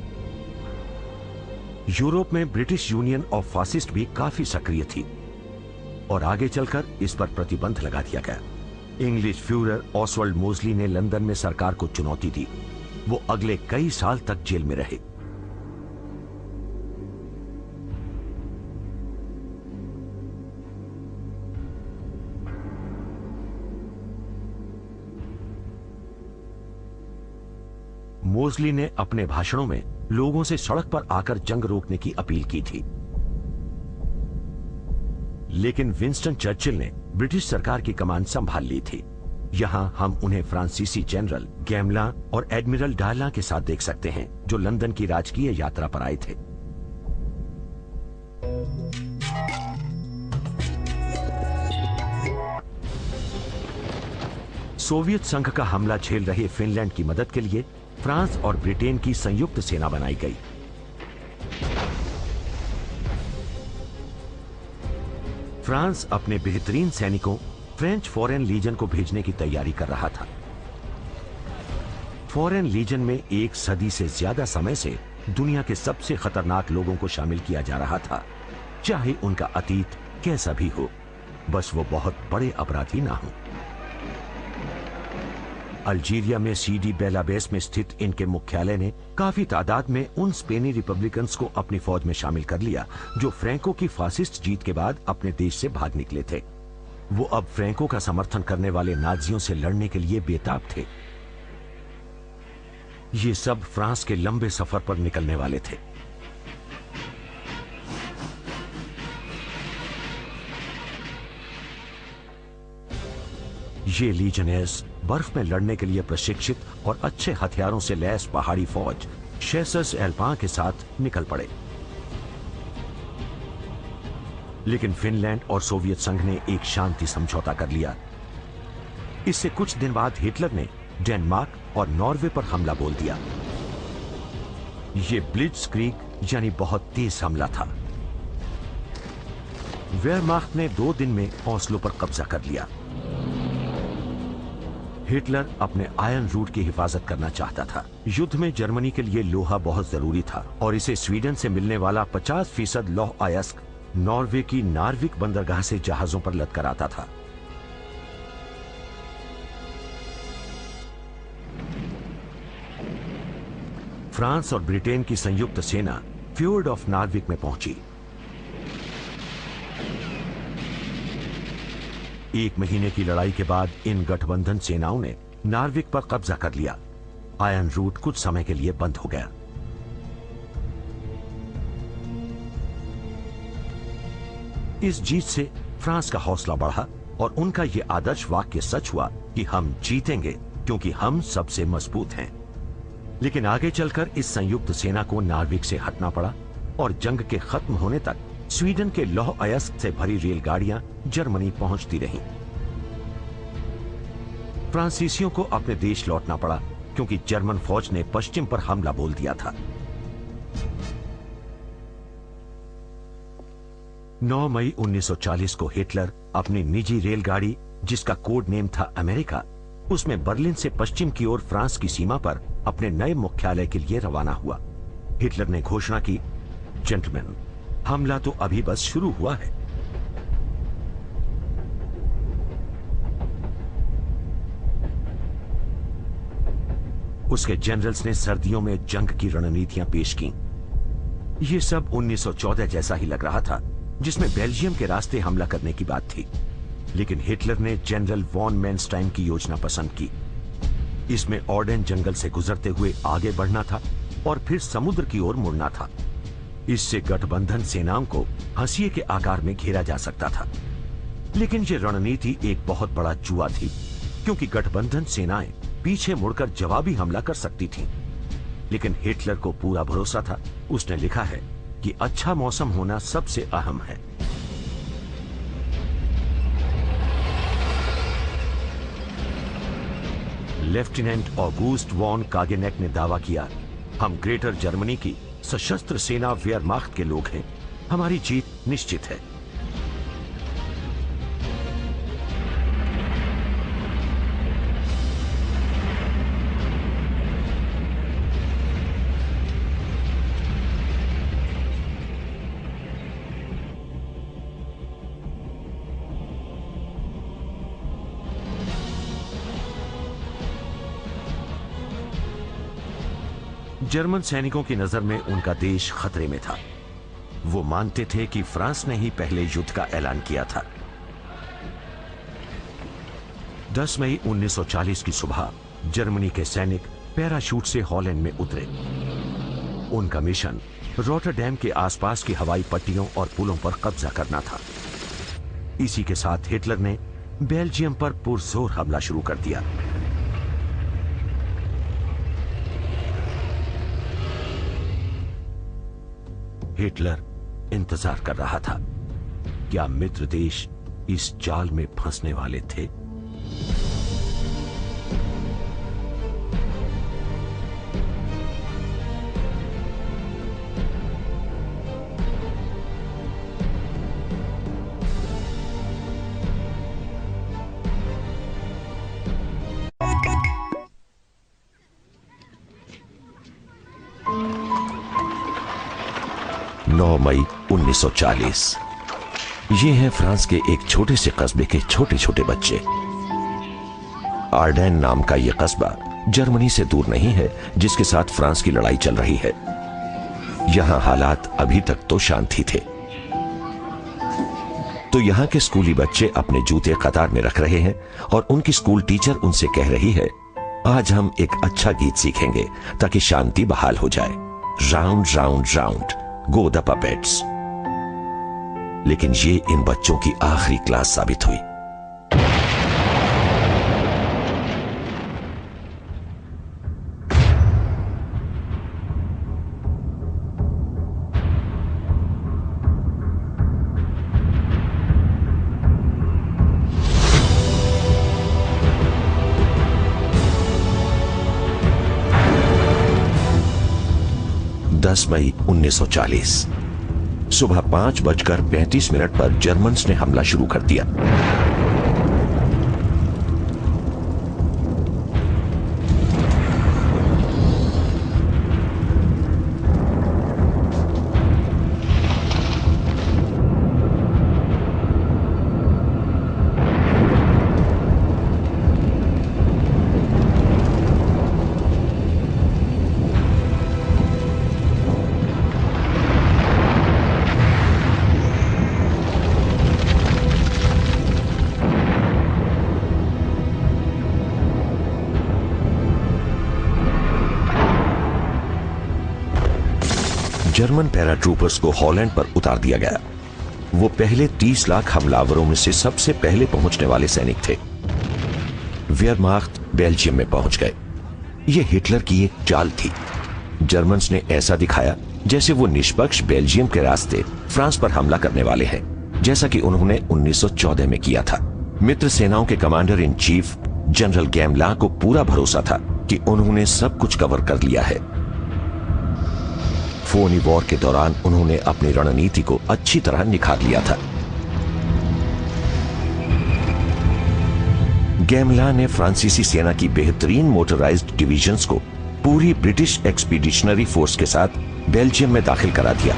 यूरोप में ब्रिटिश यूनियन ऑफ फासिस्ट भी काफी सक्रिय थी और आगे चलकर इस पर प्रतिबंध लगा दिया गया। इंग्लिश फ्यूरर ऑसवाल्ड मोजली ने लंदन में सरकार को चुनौती दी। वो अगले कई साल तक जेल में रहे। मोजली ने अपने भाषणों में लोगों से सड़क पर आकर जंग रोकने की अपील की थी, लेकिन विंस्टन चर्चिल ने ब्रिटिश सरकार की कमान संभाल ली थी। यहां हम उन्हें फ्रांसीसी जनरल गैमलान और एडमिरल डायला के साथ देख सकते हैं, जो लंदन की राजकीय यात्रा पर आए थे। सोवियत संघ का हमला झेल रहे फिनलैंड की मदद के लिए फ्रांस और ब्रिटेन की संयुक्त सेना बनाई गई। फ्रांस अपने बेहतरीन सैनिकों फ्रेंच फॉरेन लीजन को भेजने की तैयारी कर रहा था। फॉरेन लीजन में एक सदी से ज्यादा समय से दुनिया के सबसे खतरनाक लोगों को शामिल किया जा रहा था, चाहे उनका अतीत कैसा भी हो, बस वो बहुत बड़े अपराधी ना हो। अल्जीरिया में सीडी बेलाबेस में स्थित इनके मुख्यालय ने काफी तादाद में उन स्पेनी रिपब्लिकन्स को अपनी फौज में शामिल कर लिया जो फ्रैंको की फासिस्ट जीत के बाद अपने देश से भाग निकले थे। वो अब फ्रैंको का समर्थन करने वाले नाजियों से लड़ने के लिए बेताब थे। ये सब फ्रांस के लंबे सफर पर निकलने वाले थे। ये लीजनेस बर्फ में लड़ने के लिए प्रशिक्षित और अच्छे हथियारों से लैस पहाड़ी फौज शेसर्स एल्पां के साथ निकल पड़े। लेकिन फिनलैंड और सोवियत संघ ने एक शांति समझौता कर लिया। इससे कुछ दिन बाद हिटलर ने डेनमार्क और नॉर्वे पर हमला बोल दिया। यह ब्लिट्जक्रीग यानी बहुत तेज हमला था। वेयरमाख्ट ने 2 दिन में ओस्लो पर कब्जा कर लिया। हिटलर अपने आयरन रूट की हिफाजत करना चाहता था। युद्ध में जर्मनी के लिए लोहा बहुत जरूरी था और इसे स्वीडन से मिलने वाला 50% लौह अयस्क नॉर्वे की नार्विक बंदरगाह से जहाजों पर लदकर आता था। फ्रांस और ब्रिटेन की संयुक्त सेना फ्योर्ड ऑफ नार्विक में पहुंची। 1 महीने की लड़ाई के बाद इन गठबंधन सेनाओं ने नार्विक पर कब्जा कर लिया। आयरन रूट कुछ समय के लिए बंद हो गया। इस जीत से फ्रांस का हौसला बढ़ा और उनका यह आदर्श वाक्य सच हुआ कि हम जीतेंगे क्योंकि हम सबसे मजबूत हैं। लेकिन आगे चलकर इस संयुक्त सेना को नार्विक से हटना पड़ा और जंग के खत्म होने तक स्वीडन के लौह अयस्क से भरी रेलगाड़ियां जर्मनी पहुंचती रहीं। फ्रांसीसियों को अपने देश लौटना पड़ा क्योंकि जर्मन फौज ने पश्चिम पर हमला बोल दिया था। 9 मई 1940 को हिटलर अपनी निजी रेलगाड़ी, जिसका कोड नेम था अमेरिका, उसमें बर्लिन से पश्चिम की ओर फ्रांस की सीमा पर अपने नए मुख्यालय के लिए रवाना हुआ। हिटलर ने घोषणा की, जेंटलमैन, हमला तो अभी बस शुरू हुआ है। उसके जनरल्स ने सर्दियों में जंग की रणनीतियां पेश की। यह सब 1914 जैसा ही लग रहा था, जिसमें बेल्जियम के रास्ते हमला करने की बात थी। लेकिन हिटलर ने जनरल वॉन मैनस्टाइन की योजना पसंद की। इसमें ऑर्डेन जंगल से गुजरते हुए आगे बढ़ना था और फिर समुद्र की ओर मुड़ना था। इससे गठबंधन सेनाओं को हंसिए के आकार में घेरा जा सकता था। लेकिन यह रणनीति एक बहुत बड़ा जुआ थी, क्योंकि गठबंधन सेनाएं पीछे मुड़कर जवाबी हमला कर सकती थीं। लेकिन हिटलर को पूरा भरोसा था। उसने लिखा है कि अच्छा मौसम होना सबसे अहम है। लेफ्टिनेंट ऑगूस्ट वॉन कागेनेक ने दावा किया, हम ग्रेटर जर्मनी की सशस्त्र सेना वेयरमाख्ट के लोग हैं, हमारी जीत निश्चित है। जर्मन सैनिकों की नजर में उनका देश खतरे में था। वो मानते थे कि फ्रांस ने ही पहले युद्ध का ऐलान किया था। 10 मई 1940 की सुबह जर्मनी के सैनिक पैराशूट से हॉलैंड में उतरे। उनका मिशन रॉटरडैम के आसपास की हवाई पट्टियों और पुलों पर कब्जा करना था। इसी के साथ हिटलर ने बेल्जियम पर पुरजोर हमला शुरू कर दिया। हिटलर इंतजार कर रहा था, क्या मित्र देश इस जाल में फंसने वाले थे? मई 1940। ये हैं फ्रांस के एक छोटे से कस्बे के छोटे छोटे बच्चे। आर्डेन नाम का यह कस्बा जर्मनी से दूर नहीं है, जिसके साथ फ्रांस की लड़ाई चल रही है। यहां हालात अभी तक तो शांत ही थे। तो यहां के स्कूली बच्चे अपने जूते कतार में रख रहे हैं और उनकी स्कूल टीचर उनसे कह रही है, आज हम एक अच्छा गीत सीखेंगे ताकि शांति बहाल हो जाए। Round round round go the puppets. लेकिन ये इन बच्चों की आखिरी क्लास साबित हुई। 10 मई 1940 सुबह 5:35 पर जर्मन्स ने हमला शुरू कर दिया। जर्मन पैराट्रूपर्स को हॉलैंड पर उतार दिया गया। वो पहले 30 लाख हमलावरों में से सबसे पहले पहुंचने वाले सैनिक थे। वेयरमाख्त बेल्जियम में पहुंच गए। ये हिटलर की एक चाल थी। जर्मन्स ने ऐसा दिखाया जैसे वो निष्पक्ष बेल्जियम के रास्ते फ्रांस पर हमला करने वाले हैं, जैसा कि उन्होंने 1914 में किया था। मित्र सेनाओं के कमांडर इन चीफ जनरल गैमला को पूरा भरोसा था कि उन्होंने सब कुछ कवर कर लिया है। फोनी वॉर के दौरान उन्होंने अपनी रणनीति को अच्छी तरह निखार लिया था। गैमला ने फ्रांसीसी सेना की बेहतरीन मोटराइज्ड डिविजन्स को पूरी ब्रिटिश एक्सपीडिशनरी फोर्स के साथ बेल्जियम में दाखिल करा दिया।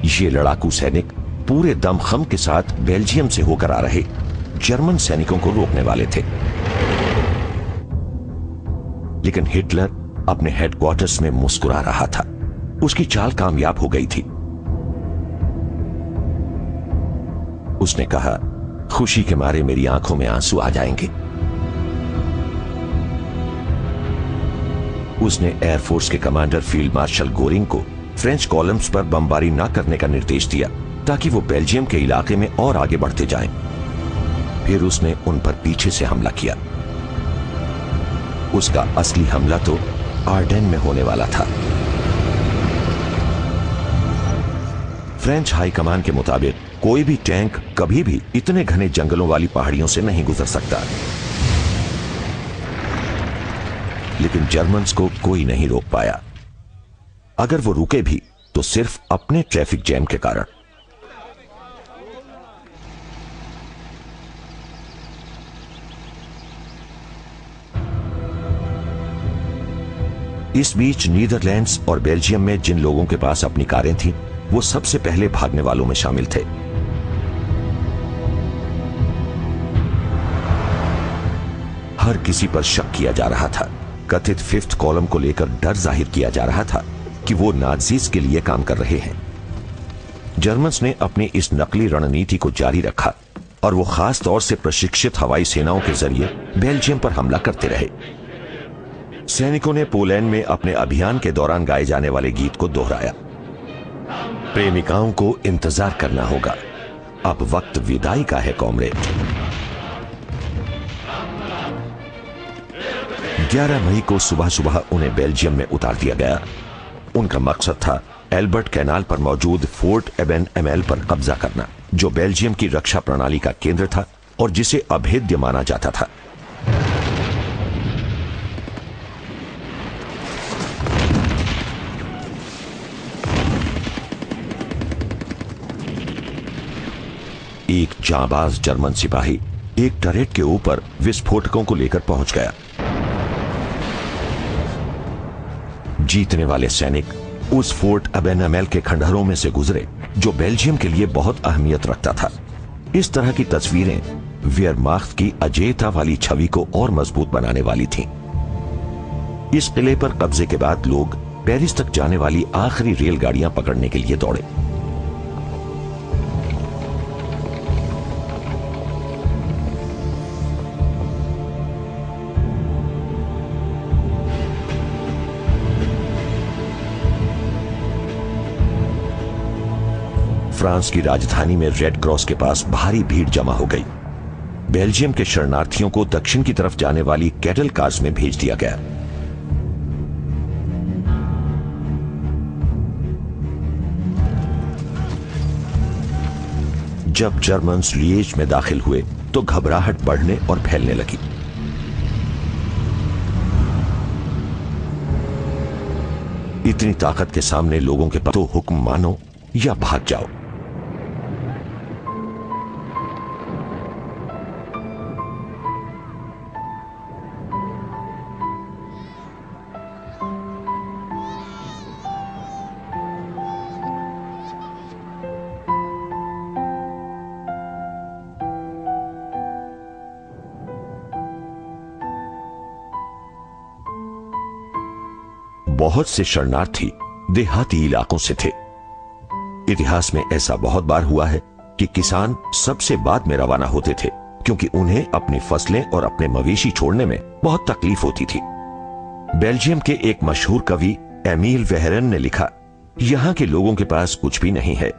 ये लड़ाकू सैनिक पूरे दमखम के साथ बेल्जियम से होकर आ रहे जर्मन सैनिकों को रोकने वाले थे। लेकिन हिटलर अपने हेडक्वार्टर्स में मुस्कुरा रहा था। उसकी चाल कामयाब हो गई थी। उसने कहा, खुशी के मारे मेरी आंखों में आंसू आ जाएंगे। उसने एयरफोर्स के कमांडर फील्ड मार्शल गोरिंग को फ्रेंच कॉलम्स पर बमबारी न करने का निर्देश दिया ताकि वो बेल्जियम के इलाके में और आगे बढ़ते जाएं। फिर उसने उन पर पीछे से हमला किया। उसका असली हमला तो आर्डेन में होने वाला था। फ्रेंच हाई कमान के मुताबिक कोई भी टैंक कभी भी इतने घने जंगलों वाली पहाड़ियों से नहीं गुजर सकता। लेकिन जर्मन्स को कोई नहीं रोक पाया। अगर वो रुके भी तो सिर्फ अपने ट्रैफिक जैम के कारण। इस बीच नीदरलैंड्स और बेल्जियम में जिन लोगों के पास अपनी कारें थीं, वो सबसे पहले भागने वालों में शामिल थे। हर किसी पर शक किया जा रहा था। कथित फिफ्थ कॉलम को लेकर डर जाहिर किया जा रहा था कि वो नाज़ीज़ के लिए काम कर रहे हैं। जर्मन्स ने अपनी इस नकली रणनीति को जारी रखा और वो खास तौर से प्रशिक्षित हवाई सेनाओं के जरिए बेल्जियम पर हमला करते रहे। सैनिकों ने पोलैंड में अपने अभियान के दौरान गाए जाने वाले गीत को दोहराया। प्रेमिकाओं को इंतजार करना होगा, अब वक्त विदाई का है कॉमरेड। 11 मई को सुबह सुबह उन्हें बेल्जियम में उतार दिया गया। उनका मकसद था एल्बर्ट कैनाल पर मौजूद फोर्ट एबेन एमेल पर कब्जा करना, जो बेल्जियम की रक्षा प्रणाली का केंद्र था और जिसे अभेद्य माना जाता था। एक जांबाज जर्मन सिपाही एक टरेट के ऊपर विस्फोटकों को लेकर पहुंच गया। जीतने वाले सैनिक उस फोर्ट एबेन एमेल के खंडहरों में से गुजरे, जो बेल्जियम के लिए बहुत अहमियत रखता था। इस तरह की तस्वीरें वेयरमाख्त की अजेयता वाली छवि को और मजबूत बनाने वाली थीं। इस किले पर कब्जे के बाद लोग पेरिस तक जाने वाली आखिरी रेलगाड़ियां पकड़ने के लिए दौड़े। फ्रांस की राजधानी में रेड क्रॉस के पास भारी भीड़ जमा हो गई। बेल्जियम के शरणार्थियों को दक्षिण की तरफ जाने वाली कैटल कार्स में भेज दिया गया। जब जर्मन्स लिएज में दाखिल हुए तो घबराहट बढ़ने और फैलने लगी। इतनी ताकत के सामने लोगों के पास तो हुक्म मानो या भाग जाओ। बहुत से शरणार्थी देहाती इलाकों से थे। इतिहास में ऐसा बहुत बार हुआ है कि किसान सबसे बाद में रवाना होते थे, क्योंकि उन्हें अपनी फसलें और अपने मवेशी छोड़ने में बहुत तकलीफ होती थी। बेल्जियम के एक मशहूर कवि एमील वेहरन ने लिखा, यहां के लोगों के पास कुछ भी नहीं है,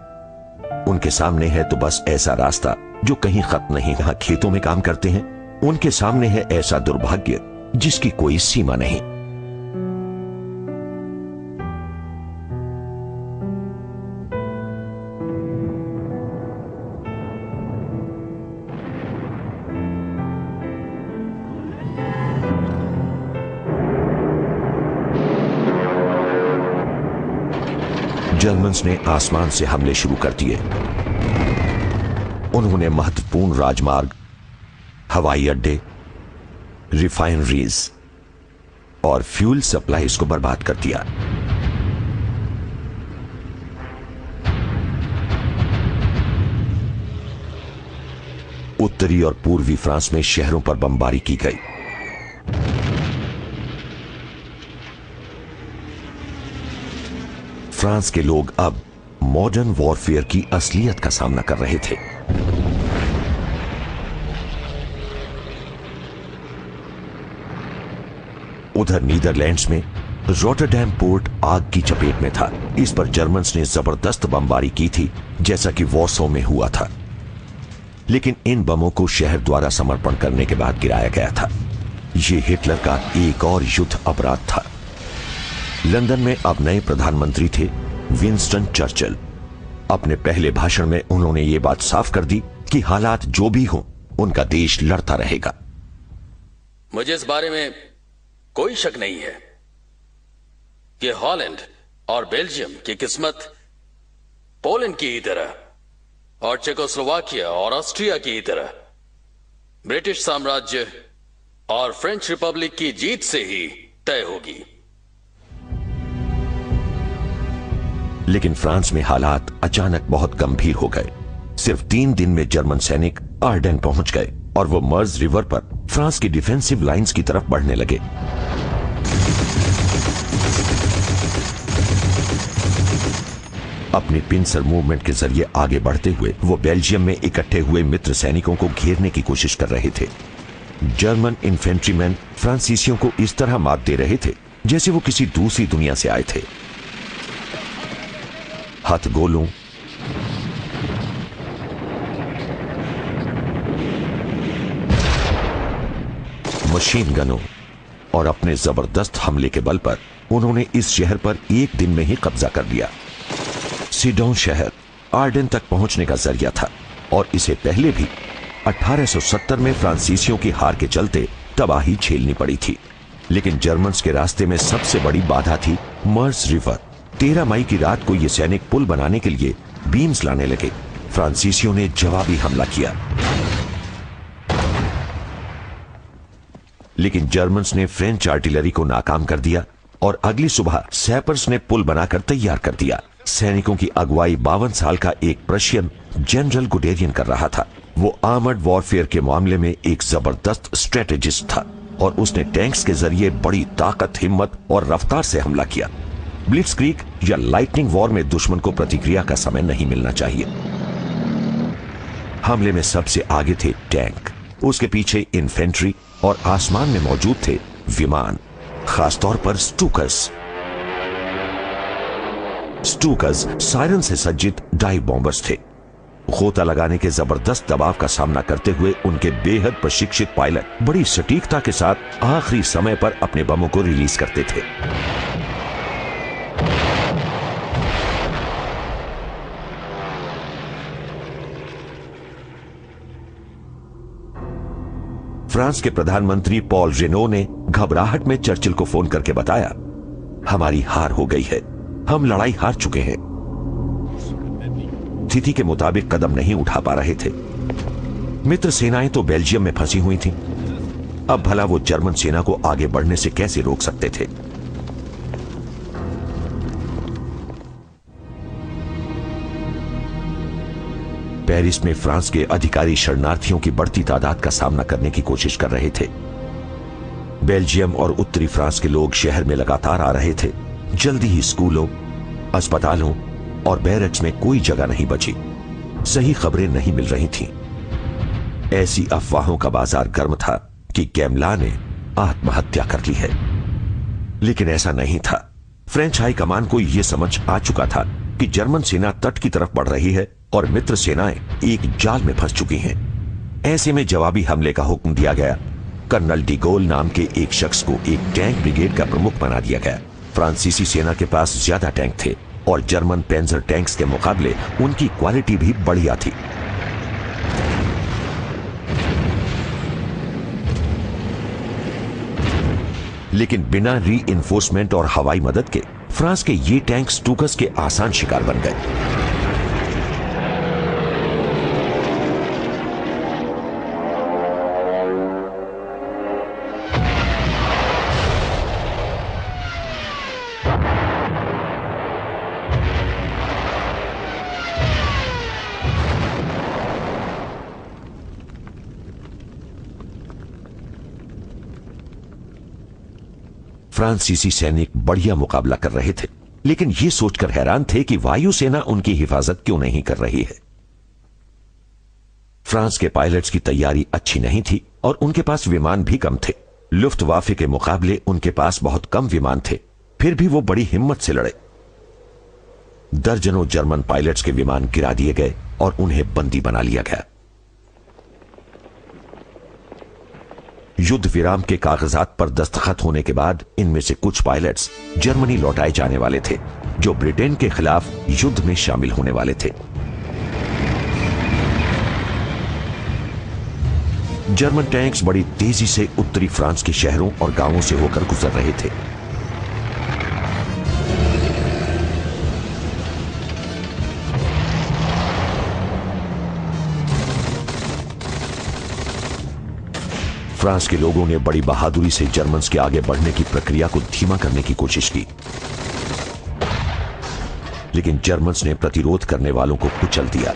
उनके सामने है तो बस ऐसा रास्ता जो कहीं खत्म नहीं। यहां खेतों में काम करते हैं, उनके सामने है ऐसा दुर्भाग्य जिसकी कोई सीमा नहीं। जर्मन्स ने आसमान से हमले शुरू कर दिए। उन्होंने महत्वपूर्ण राजमार्ग, हवाई अड्डे, रिफाइनरीज और फ्यूल सप्लाईज को बर्बाद कर दिया। उत्तरी और पूर्वी फ्रांस में शहरों पर बमबारी की गई। फ्रांस के लोग अब मॉडर्न वॉरफेयर की असलियत का सामना कर रहे थे। उधर नीदरलैंड्स में रॉटरडैम पोर्ट आग की चपेट में था। इस पर जर्मन्स ने जबरदस्त बमबारी की थी, जैसा कि वॉर्सो में हुआ था। लेकिन इन बमों को शहर द्वारा समर्पण करने के बाद गिराया गया था। यह हिटलर का एक और युद्ध अपराध था। लंदन में अब नए प्रधानमंत्री थे विंस्टन चर्चिल। अपने पहले भाषण में उन्होंने ये बात साफ कर दी कि हालात जो भी हों, उनका देश लड़ता रहेगा। मुझे इस बारे में कोई शक नहीं है कि हॉलैंड और बेल्जियम की किस्मत पोलैंड की ही तरह और चेकोस्लोवाकिया और ऑस्ट्रिया की ही तरह ब्रिटिश साम्राज्य और फ्रेंच रिपब्लिक की जीत से ही तय होगी। लेकिन फ्रांस में हालात अचानक बहुत गंभीर हो गए। सिर्फ 3 दिन में जर्मन सैनिक आर्डेन पहुंच गए और वो मर्ज रिवर पर फ्रांस की डिफेंसिव लाइंस की तरफ बढ़ने लगे। अपनी पिंसर मूवमेंट के जरिए आगे बढ़ते हुए वो बेल्जियम में इकट्ठे हुए मित्र सैनिकों को घेरने की कोशिश कर रहे थे। जर्मन इन्फेंट्रीमैन फ्रांसीसियों को इस तरह मात दे रहे थे जैसे वो किसी दूसरी दुनिया से आए थे। हथगोलों, मशीन गनों और अपने जबरदस्त हमले के बल पर उन्होंने इस शहर पर एक दिन में ही कब्जा कर लिया। सीडोन शहर आर्डेन तक पहुंचने का जरिया था और इसे पहले भी 1870 में फ्रांसीसियों की हार के चलते तबाही झेलनी पड़ी थी। लेकिन जर्मन्स के रास्ते में सबसे बड़ी बाधा थी मर्स रिवर। 13 मई की रात को ये सैनिक पुल बनाने के लिए बीम्स लाने लगे। फ्रांसीसियों ने जवाबी हमला किया, लेकिन जर्मन्स ने फ्रेंच आर्टिलरी को नाकाम कर दिया और अगली सुबह सैपर्स ने पुल बनाकर तैयार कर दिया। सैनिकों की अगुवाई 52 साल का एक प्रशियन जनरल गुडेरियन कर रहा था। वो आर्मर्ड वॉरफेयर के मामले में एक जबरदस्त स्ट्रेटेजिस्ट था और उसने टैंक्स के जरिए बड़ी ताकत, हिम्मत और रफ्तार से हमला किया। ब्लिट्सक्रीग या लाइटनिंग वॉर में दुश्मन को प्रतिक्रिया का समय नहीं मिलना चाहिए। हमले में सबसे आगे थे टैंक, उसके पीछे इन्फेंट्री और आसमान में मौजूद थे विमान, खासतौर पर स्टूकर्स। स्टूकर्स सायरन से सज्जित डाइव बॉम्बर्स थे। गोता लगाने के जबरदस्त दबाव का सामना करते हुए उनके बेहद प्रशिक्षित पायलट बड़ी सटीकता के साथ आखिरी समय पर अपने बमों को रिलीज करते थे। फ्रांस के प्रधानमंत्री पॉल रेनो ने घबराहट में चर्चिल को फोन करके बताया, हमारी हार हो गई है, हम लड़ाई हार चुके हैं। स्थिति के मुताबिक कदम नहीं उठा पा रहे थे। मित्र सेनाएं तो बेल्जियम में फंसी हुई थीं। अब भला वो जर्मन सेना को आगे बढ़ने से कैसे रोक सकते थे? पेरिस में फ्रांस के अधिकारी शरणार्थियों की बढ़ती तादाद का सामना करने की कोशिश कर रहे थे। बेल्जियम और उत्तरी फ्रांस के लोग शहर में लगातार आ रहे थे। जल्दी ही स्कूलों, अस्पतालों और बैरक्स में कोई जगह नहीं बची। सही खबरें नहीं मिल रही थीं। ऐसी अफवाहों का बाजार गर्म था कि गैमला ने आत्महत्या कर ली है, लेकिन ऐसा नहीं था। फ्रेंच हाई कमान को यह समझ आ चुका था कि जर्मन सेना तट की तरफ बढ़ रही है और मित्र सेनाएं एक जाल में फंस चुकी हैं। ऐसे में जवाबी हमले का हुक्म दिया गया। कर्नल डिगोल नाम के एक शख्स को एक टैंक ब्रिगेड का प्रमुख बना दिया गया। फ्रांसीसी सेना के पास ज्यादा टैंक थे और जर्मन पेंजर टैंक्स के मुकाबले उनकी क्वालिटी भी बढ़िया थी। लेकिन बिना रीइंफोर्समेंट और हवाई मदद के फ्रांस के ये टैंक स्टूकस के आसान शिकार बन गए। फ्रांसीसी सैनिक बढ़िया मुकाबला कर रहे थे, लेकिन यह सोचकर हैरान थे कि वायुसेना उनकी हिफाजत क्यों नहीं कर रही है। फ्रांस के पायलट्स की तैयारी अच्छी नहीं थी और उनके पास विमान भी कम थे। लुफ्टवाफे के मुकाबले उनके पास बहुत कम विमान थे, फिर भी वो बड़ी हिम्मत से लड़े। दर्जनों जर्मन पायलट्स के विमान गिरा दिए गए और उन्हें बंदी बना लिया गया। युद्ध विराम के कागजात पर दस्तखत होने के बाद इनमें से कुछ पायलट्स जर्मनी लौटाए जाने वाले थे, जो ब्रिटेन के खिलाफ युद्ध में शामिल होने वाले थे। जर्मन टैंक्स बड़ी तेजी से उत्तरी फ्रांस के शहरों और गांवों से होकर गुजर रहे थे। फ्रांस के लोगों ने बड़ी बहादुरी से जर्मन्स के आगे बढ़ने की प्रक्रिया को धीमा करने की कोशिश की, लेकिन जर्मन्स ने प्रतिरोध करने वालों को कुचल दिया।